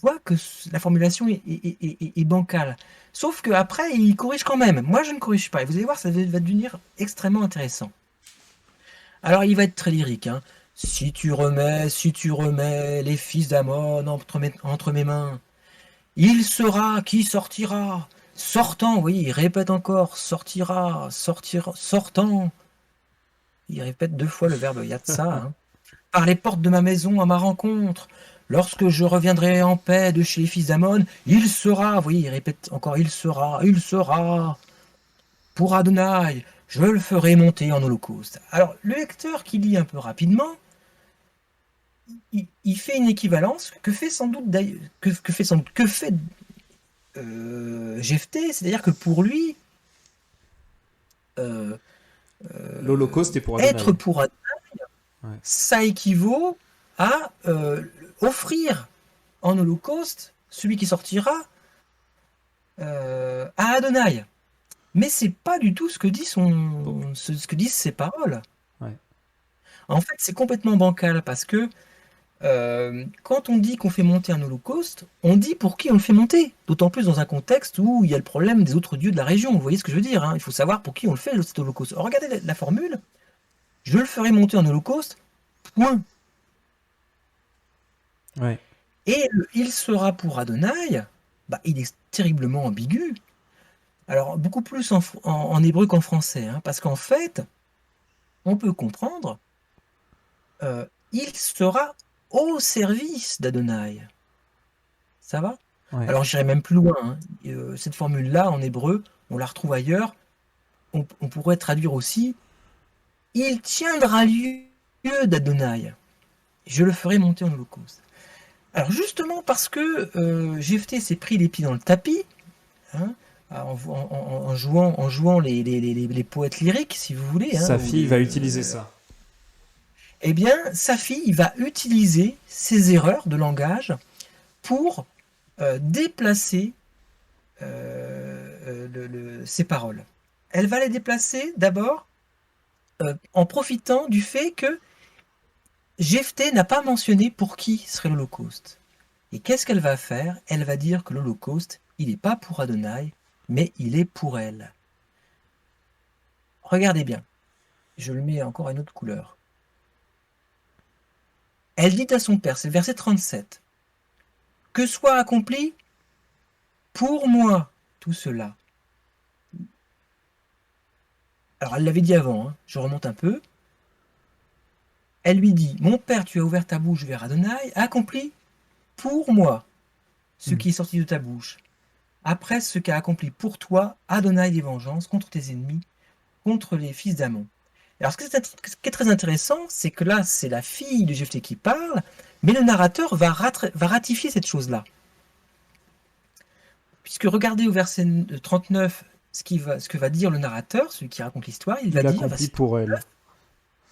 [SPEAKER 2] voient que la formulation est bancale. Sauf qu'après, ils corrigent quand même. Moi, je ne corrige pas. Et vous allez voir, ça va devenir extrêmement intéressant. Alors, il va être très lyrique. Hein. Si tu remets les fils d'Amon entre mes mains, il sera qui sortira. Sortant, oui, il répète encore. Sortira, sortant. Il répète 2 fois le verbe yatsa. Hein. Par les portes de ma maison à ma rencontre. Lorsque je reviendrai en paix de chez les fils d'Amon, il sera, oui, il répète encore, il sera. Pour Adonai, je le ferai monter en holocauste. Alors, le lecteur qui lit un peu rapidement, il fait une équivalence que fait Jephthé, c'est-à-dire que pour lui,
[SPEAKER 3] l'Holocauste est pour Adonai.
[SPEAKER 2] Être pour Adonai, ça équivaut à offrir en holocauste celui qui sortira à Adonai. Mais c'est pas du tout ce que disent ces paroles.
[SPEAKER 3] Ouais.
[SPEAKER 2] En fait, c'est complètement bancal parce que quand on dit qu'on fait monter un holocauste, on dit pour qui on le fait monter. D'autant plus dans un contexte où il y a le problème des autres dieux de la région. Vous voyez ce que je veux dire, hein. Il faut savoir pour qui on le fait, cet holocauste. Alors, regardez la formule. Je le ferai monter en holocauste, point.
[SPEAKER 3] Ouais.
[SPEAKER 2] Et il sera pour Adonai, il est terriblement ambigu. Alors, beaucoup plus en hébreu qu'en français, hein, parce qu'en fait, on peut comprendre, il sera au service d'Adonai. Ça va?
[SPEAKER 3] Ouais.
[SPEAKER 2] Alors, j'irai même plus loin. Hein. Cette formule-là, en hébreu, on la retrouve ailleurs. On pourrait traduire aussi « Il tiendra lieu d'Adonai. Je le ferai monter en holocauste. » Alors, justement, parce que Jephthé s'est pris les pieds dans le tapis, hein, en jouant les poètes lyriques, si vous voulez. Hein,
[SPEAKER 3] sa fille va utiliser ça.
[SPEAKER 2] Eh bien, sa fille va utiliser ses erreurs de langage pour déplacer ses paroles. Elle va les déplacer d'abord en profitant du fait que Jephthé n'a pas mentionné pour qui serait l'Holocauste. Et qu'est-ce qu'elle va faire? Elle va dire que l'Holocauste, il n'est pas pour Adonai, mais il est pour elle. Regardez bien. Je le mets encore à une autre couleur. Elle dit à son père, c'est verset 37, « Que soit accompli pour moi tout cela. » Alors elle l'avait dit avant, hein, je remonte un peu. Elle lui dit, « Mon père, tu as ouvert ta bouche vers Adonai, accompli pour moi ce qui est sorti de ta bouche. Après ce qu'a accompli pour toi Adonai des vengeances contre tes ennemis, contre les fils d'Amon. » Alors, ce qui est très intéressant, c'est que là, c'est la fille de Jephthé qui parle, mais le narrateur va ratifier cette chose-là. puisque regardez au verset 39 ce que va dire le narrateur, celui qui raconte l'histoire, il va
[SPEAKER 3] Il
[SPEAKER 2] dire,
[SPEAKER 3] accomplit pour elle.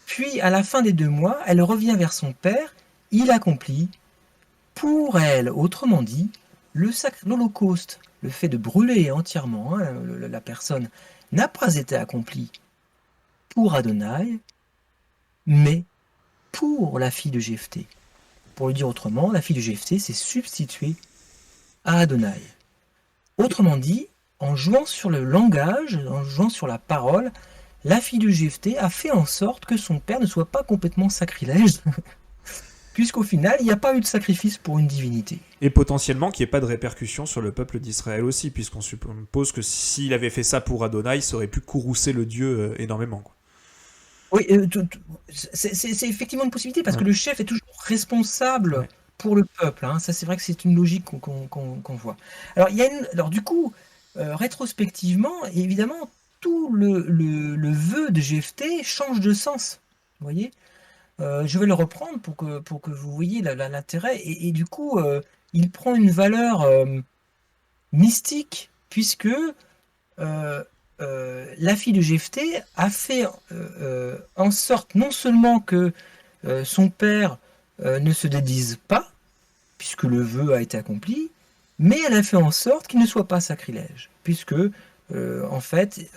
[SPEAKER 2] puis à la fin des 2 mois, elle revient vers son père, il accomplit pour elle, autrement dit, l'Holocauste, le fait de brûler entièrement la personne, n'a pas été accompli pour Adonai, mais pour la fille de Jephthé. Pour le dire autrement, la fille de Jephthé s'est substituée à Adonai. Autrement dit, en jouant sur le langage, en jouant sur la parole, la fille de Jephthé a fait en sorte que son père ne soit pas complètement sacrilège, puisqu'au final, il n'y a pas eu de sacrifice pour une divinité.
[SPEAKER 1] Et potentiellement qu'il n'y ait pas de répercussions sur le peuple d'Israël aussi, puisqu'on suppose que s'il avait fait ça pour Adonai, ça aurait pu courroucer le dieu énormément, quoi.
[SPEAKER 2] Oui, c'est effectivement une possibilité, parce que le chef est toujours responsable pour le peuple. Ça, c'est vrai que c'est une logique qu'on voit. Alors, du coup, rétrospectivement, évidemment, tout le vœu de Jephthé change de sens. Vous voyez, je vais le reprendre pour que vous voyez l'intérêt. Et du coup, il prend une valeur mystique, puisque la fille de Jephthé a fait en sorte non seulement que son père ne se dédise pas, puisque le vœu a été accompli, mais elle a fait en sorte qu'il ne soit pas sacrilège, puisque en fait,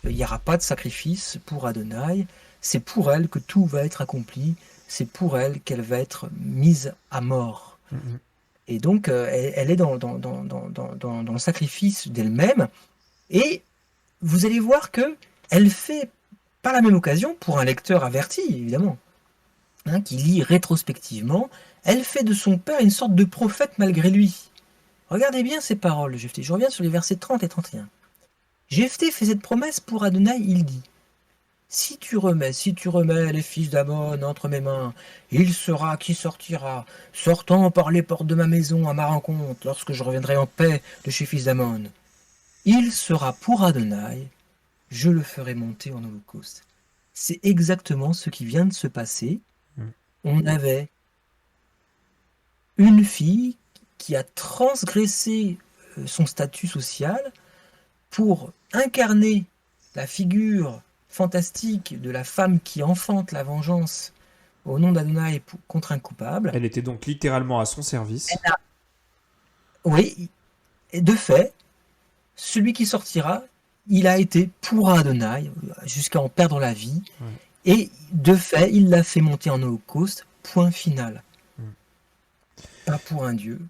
[SPEAKER 2] il n'y aura pas de sacrifice pour Adonai. C'est pour elle que tout va être accompli. C'est pour elle qu'elle va être mise à mort. Et donc, elle est dans le sacrifice d'elle-même. Et vous allez voir que elle fait, par la même occasion, pour un lecteur averti, évidemment, qui lit rétrospectivement, elle fait de son père une sorte de prophète malgré lui. Regardez bien ces paroles de Jephthé. Je reviens sur les versets 30 et 31. Jephthé fait cette promesse pour Adonai, il dit: si tu remets les fils d'Ammon entre mes mains, il sera qui sortira, sortant par les portes de ma maison à ma rencontre, lorsque je reviendrai en paix de chez fils d'Ammon. Il sera pour Adonai, je le ferai monter en holocauste. C'est exactement ce qui vient de se passer. On avait une fille qui a transgressé son statut social pour incarner la figure fantastique de la femme qui enfante la vengeance au nom d'Adonai contre un coupable.
[SPEAKER 3] Elle était donc littéralement à son service.
[SPEAKER 2] Oui, et de fait, celui qui sortira, il a été pour Adonai jusqu'à en perdre la vie. Et de fait, il l'a fait monter en holocauste, point final. Pas pour un dieu,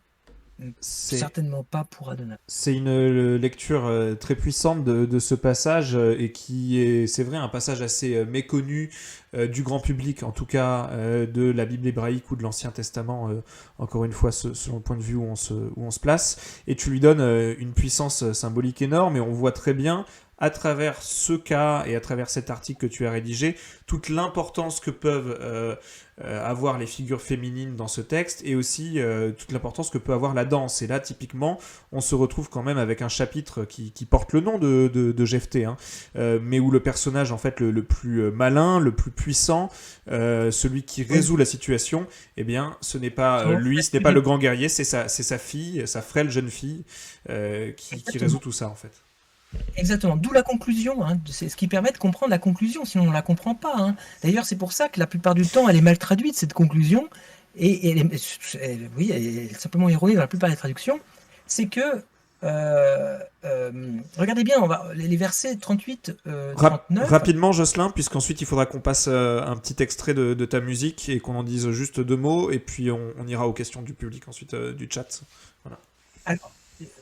[SPEAKER 2] certainement pas pour Adonai.
[SPEAKER 3] C'est une lecture très puissante de ce passage et qui est, c'est vrai, un passage assez méconnu du grand public, en tout cas de la Bible hébraïque ou de l'Ancien Testament, encore une fois, selon le point de vue où on se place. Et tu lui donnes une puissance symbolique énorme et on voit très bien, à travers ce cas et à travers cet article que tu as rédigé, toute l'importance que peuvent avoir les figures féminines dans ce texte et aussi toute l'importance que peut avoir la danse. Et là, typiquement, on se retrouve quand même avec un chapitre qui porte le nom de Jephthé, mais où le personnage en fait le plus malin, le plus puissant, celui qui résout la situation, eh bien, ce n'est pas lui, ce n'est pas le grand guerrier, c'est sa fille, sa frêle jeune fille qui résout tout ça en fait.
[SPEAKER 2] Exactement, d'où la conclusion, c'est ce qui permet de comprendre la conclusion, sinon on ne la comprend pas. D'ailleurs, c'est pour ça que la plupart du temps, elle est mal traduite, cette conclusion, et elle est simplement erronée dans la plupart des traductions. C'est que, regardez bien, les versets 38, 39...
[SPEAKER 3] Rapidement, Jocelyn, puisqu'ensuite il faudra qu'on passe un petit extrait de ta musique et qu'on en dise juste 2 mots, et puis on ira aux questions du public ensuite, du chat. Voilà.
[SPEAKER 2] Alors,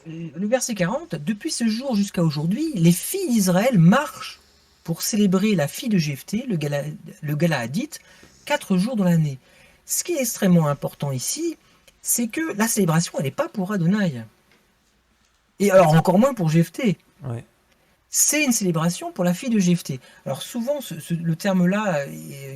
[SPEAKER 2] le verset 40, depuis ce jour jusqu'à aujourd'hui, les filles d'Israël marchent pour célébrer la fille de Jephthé, le Galaadite, 4 jours dans l'année. Ce qui est extrêmement important ici, c'est que la célébration, elle n'est pas pour Adonai. Et alors encore moins pour Jephthé.
[SPEAKER 3] Ouais.
[SPEAKER 2] C'est une célébration pour la fille de Jephthé. Alors souvent, le terme-là,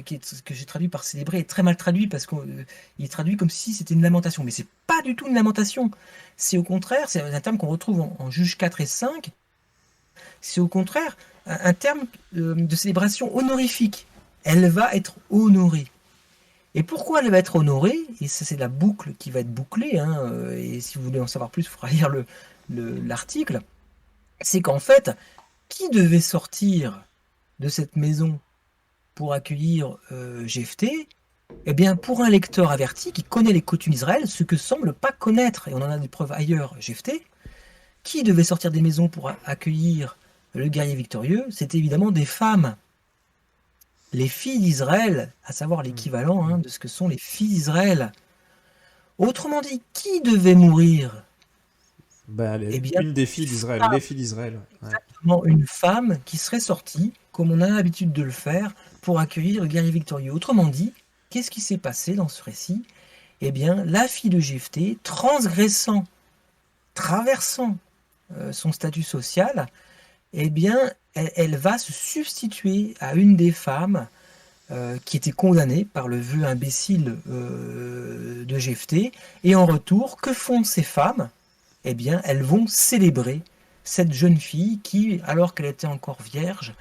[SPEAKER 2] que j'ai traduit par célébrer, est très mal traduit parce qu'il est traduit comme si c'était une lamentation. Mais c'est pas du tout une lamentation. C'est au contraire, c'est un terme qu'on retrouve en Juges 4 et 5. C'est au contraire un terme de célébration honorifique. Elle va être honorée. Et pourquoi elle va être honorée? Et ça, c'est la boucle qui va être bouclée. Et si vous voulez en savoir plus, il faudra lire l'article, c'est qu'en fait, qui devait sortir de cette maison pour accueillir Jephthé? Eh bien, pour un lecteur averti qui connaît les coutumes d'Israël, ce que semble pas connaître, et on en a des preuves ailleurs, Jephthé, qui devait sortir des maisons pour accueillir le guerrier victorieux? C'était évidemment des femmes. Les filles d'Israël, à savoir l'équivalent de ce que sont les filles d'Israël. Autrement dit, qui devait mourir? Eh bien,
[SPEAKER 3] une des filles d'Israël, les filles d'Israël. Ouais.
[SPEAKER 2] exactement, une femme qui serait sortie, comme on a l'habitude de le faire, pour accueillir le guerrier victorieux. Autrement dit, qu'est-ce qui s'est passé dans ce récit? Eh bien, la fille de Jephthé, traversant son statut social, eh bien, elle va se substituer à une des femmes qui était condamnée par le vœu imbécile de Jephthé. Et en retour, que font ces femmes? Eh bien, elles vont célébrer cette jeune fille qui, alors qu'elle était encore vierge,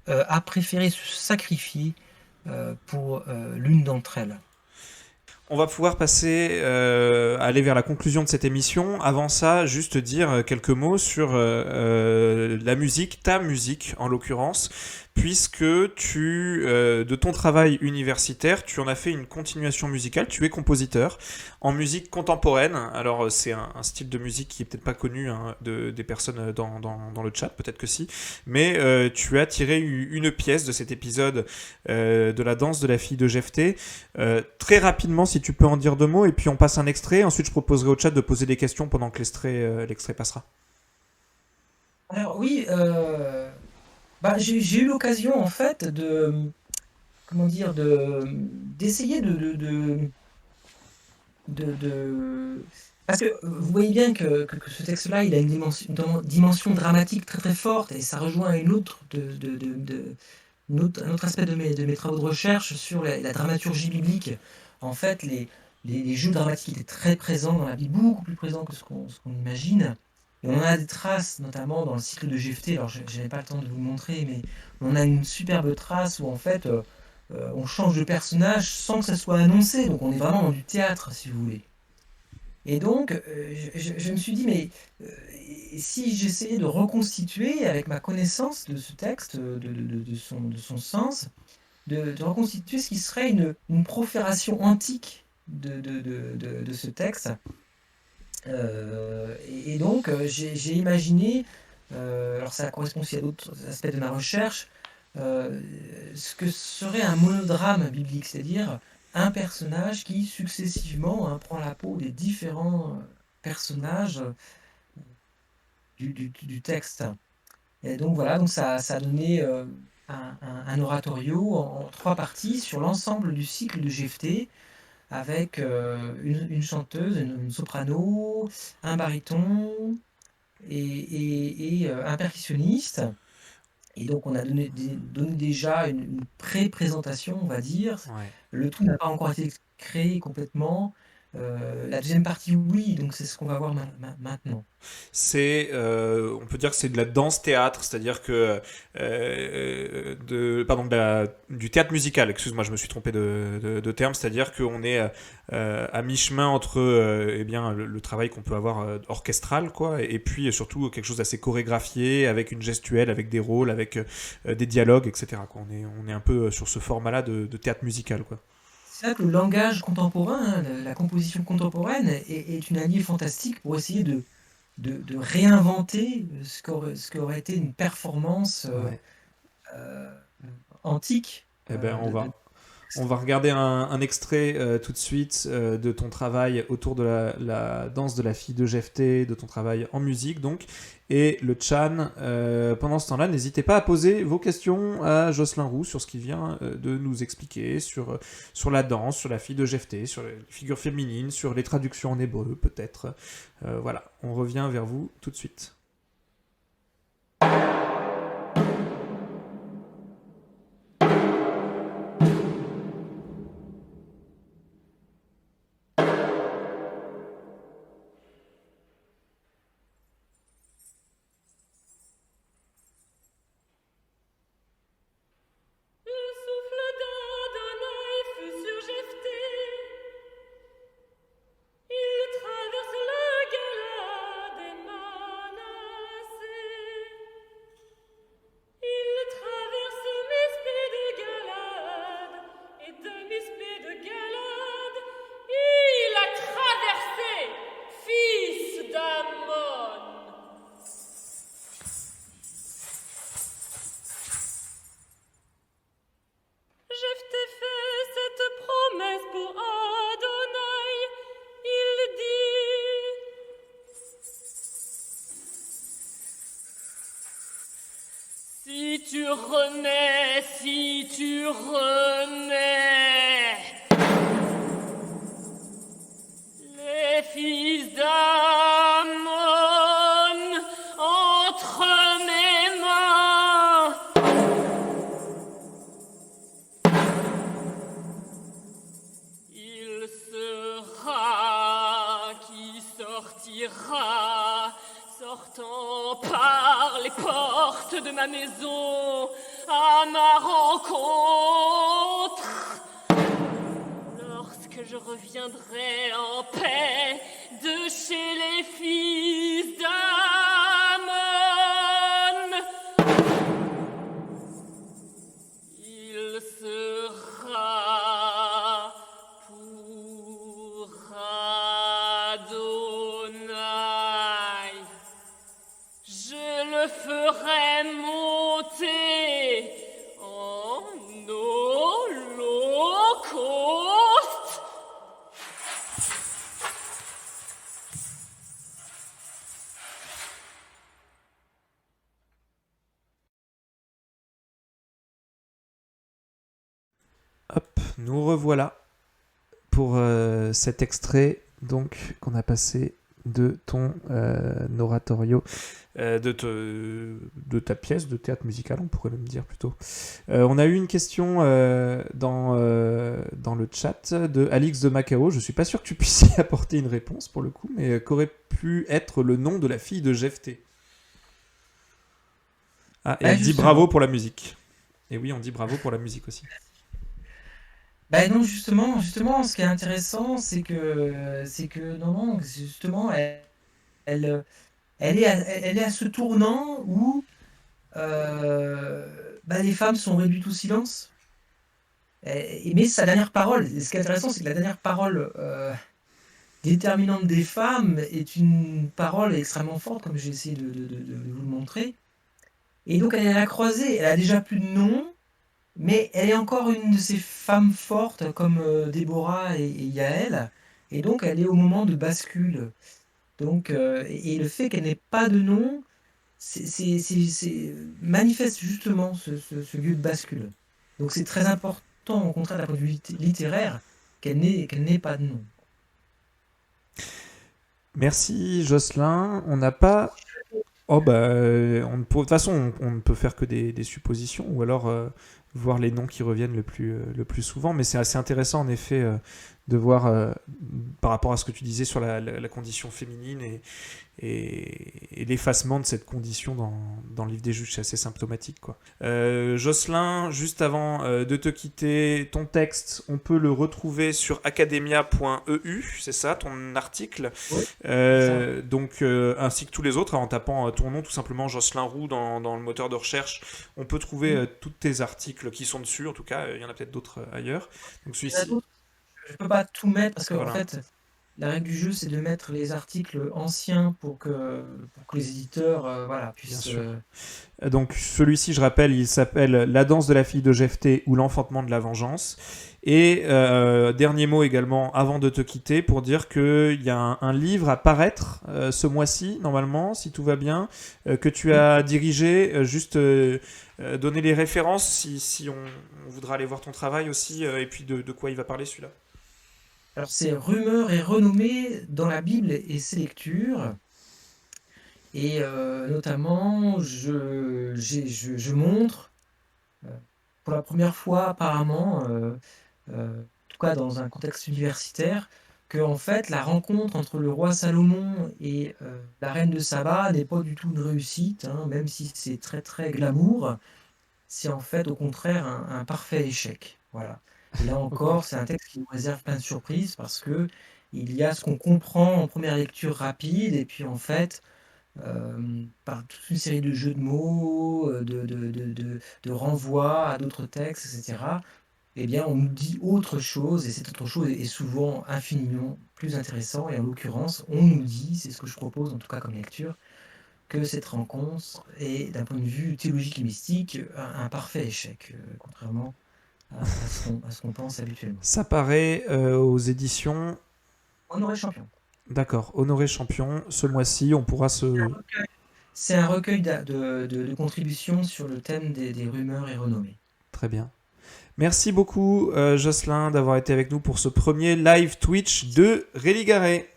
[SPEAKER 2] a préféré se sacrifier pour l'une d'entre elles.
[SPEAKER 3] On va pouvoir passer, aller vers la conclusion de cette émission. Avant ça, juste dire quelques mots sur la musique, ta musique en l'occurrence, puisque de ton travail universitaire, tu en as fait une continuation musicale. Tu es compositeur en musique contemporaine. Alors c'est un style de musique qui est peut-être pas connu des personnes dans le chat, peut-être que si, mais tu as tiré une pièce de cet épisode de la danse de la fille de Jephthé. Très rapidement, si tu peux en dire 2 mots, et puis on passe un extrait. Ensuite, je proposerai au chat de poser des questions pendant que l'extrait passera.
[SPEAKER 2] Alors oui, j'ai eu l'occasion en fait d'essayer parce que vous voyez bien que ce texte-là, il a une dimension dramatique très très forte, et ça rejoint un autre aspect de mes travaux de recherche sur la dramaturgie biblique. En fait, les jeux dramatiques étaient très présents dans la Bible, beaucoup plus présents que ce qu'on imagine. Et on a des traces, notamment dans le cycle de Jephthé. Alors, je n'avais pas le temps de vous le montrer, mais on a une superbe trace où, en fait, on change de personnage sans que ça soit annoncé. Donc, on est vraiment dans du théâtre, si vous voulez. Et donc, je me suis dit, mais si j'essayais de reconstituer, avec ma connaissance de ce texte, de son sens, de reconstituer ce qui serait une profération antique de ce texte. Et donc, j'ai imaginé, alors ça correspond aussi à d'autres aspects de ma recherche, ce que serait un monodrame biblique, c'est-à-dire un personnage qui successivement prend la peau des différents personnages du texte. Et donc voilà, donc ça a donné un oratorio en 3 parties sur l'ensemble du cycle de Jephthé, avec une chanteuse, une soprano, un baryton et un percussionniste. Et donc on a donné déjà une pré-présentation, on va dire.
[SPEAKER 3] Ouais.
[SPEAKER 2] Le tout n'a pas encore été créé complètement. La deuxième partie, oui, donc c'est ce qu'on va voir maintenant.
[SPEAKER 3] On peut dire que c'est de la danse-théâtre, c'est-à-dire que du théâtre musical. Excuse-moi, je me suis trompé de terme. C'est-à-dire qu'on est à mi-chemin entre eh bien le travail qu'on peut avoir orchestral, quoi, et puis surtout quelque chose d'assez chorégraphié, avec une gestuelle, avec des rôles, avec des dialogues, etc., quoi. On est un peu sur ce format-là de théâtre musical, quoi.
[SPEAKER 2] C'est ça que le langage contemporain, la composition contemporaine est une alliée fantastique pour essayer de réinventer ce qu'aurait été une performance
[SPEAKER 3] Ouais.
[SPEAKER 2] antique.
[SPEAKER 3] Eh ben, on va regarder un extrait tout de suite de ton travail autour de la danse de la fille de Jephthé, de ton travail en musique donc. Et le Chan, pendant ce temps-là, n'hésitez pas à poser vos questions à Jocelyn Roux sur ce qu'il vient de nous expliquer, sur la danse, sur la fille de Jephthé, sur les figures féminines, sur les traductions en hébreu peut-être. Voilà, on revient vers vous tout de suite.
[SPEAKER 4] Il traverse le gala des mains. de Galade, il a traversé, fils d'Ammon. Jephthé fait cette promesse pour Adonai. Il dit: si tu renais, les fils d'Ammon entre mes mains, il sera qui sortira, sortant par les portes de ma maison à ma rencontre. Lorsque je reviendrai en paix de chez les fils d'Ammon, il sera pour Adonai. Je le ferai monter en holocauste.
[SPEAKER 3] Hop, nous revoilà pour cet extrait donc qu'on a passé de ton oratorio, de ta pièce de théâtre musical, on pourrait même dire plutôt. On a eu une question dans le chat de Alix de Macao. Je suis pas sûr que tu puisses y apporter une réponse pour le coup, mais qu'aurait pu être le nom de la fille de Jephthé? Ah, et elle dit bravo pour la musique. Et oui, on dit bravo pour la musique aussi.
[SPEAKER 2] Ben non, justement, ce qui est intéressant, c'est que non, justement, elle, elle est à ce tournant où les femmes sont réduites au silence. Mais sa dernière parole, et ce qui est intéressant, c'est que la dernière parole déterminante des femmes est une parole extrêmement forte, comme j'ai essayé de vous le montrer. Et donc elle est à la croisée, elle a déjà plus de nom, mais elle est encore une de ces femmes fortes comme Déborah et Yaël, et donc elle est au moment de bascule. Donc, et le fait qu'elle n'ait pas de nom, manifeste justement ce lieu de bascule. Donc c'est très important, au contraire d'un point de vue littéraire, qu'elle n'ait pas de nom.
[SPEAKER 3] Merci Jocelyn. On n'a pas... Oh bah, de toute façon, on ne peut faire que des suppositions, ou alors voir les noms qui reviennent le plus souvent, mais c'est assez intéressant en effet de voir par rapport à ce que tu disais sur la condition féminine et l'effacement de cette condition dans le livre des juges, c'est assez symptomatique, quoi. Jocelyn, juste avant de te quitter, ton texte, on peut le retrouver sur academia.eu, c'est ça, ton article,
[SPEAKER 2] Oui,
[SPEAKER 3] donc ainsi que tous les autres, en tapant ton nom tout simplement, Jocelyn Roux, dans le moteur de recherche, on peut trouver tous tes articles qui sont dessus, en tout cas, il y en a peut-être d'autres ailleurs. Donc celui-ci...
[SPEAKER 2] Je peux pas tout mettre parce que
[SPEAKER 3] Voilà.
[SPEAKER 2] en fait, la règle du jeu, c'est de mettre les articles anciens pour que les éditeurs puissent.
[SPEAKER 3] Bien sûr. Donc celui-ci, je rappelle, il s'appelle La danse de la fille de Jephthé ou l'enfantement de la vengeance. Et dernier mot également avant de te quitter pour dire qu'il y a un livre à paraître ce mois-ci, normalement, si tout va bien, que tu as dirigé. Juste donner les références si on voudra aller voir ton travail aussi, et puis de quoi il va parler celui-là.
[SPEAKER 2] Alors c'est Rumeurs et renommées dans la Bible et ses lectures. Et notamment, je montre, pour la première fois apparemment, en tout cas dans un contexte universitaire, que en fait la rencontre entre le roi Salomon et la reine de Saba n'est pas du tout une réussite, hein, même si c'est très très glamour, c'est en fait au contraire un parfait échec. Voilà. Et là encore, c'est un texte qui nous réserve plein de surprises parce que il y a ce qu'on comprend en première lecture rapide, et puis en fait, par toute une série de jeux de mots, de renvois à d'autres textes, etc., eh bien, on nous dit autre chose, et cette autre chose est souvent infiniment plus intéressant. Et en l'occurrence, on nous dit, c'est ce que je propose en tout cas comme lecture, que cette rencontre est, d'un point de vue théologique et mystique, un parfait échec, contrairement à ce qu'on pense habituellement.
[SPEAKER 3] Ça paraît aux éditions.
[SPEAKER 2] Honoré Champion.
[SPEAKER 3] D'accord, Honoré Champion. Ce mois-ci, on pourra se.
[SPEAKER 2] C'est un recueil de contributions sur le thème des rumeurs et renommées.
[SPEAKER 3] Très bien. Merci beaucoup, Jocelyn, d'avoir été avec nous pour ce premier live Twitch de Religaré.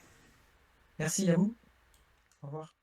[SPEAKER 2] Merci à vous. Au revoir.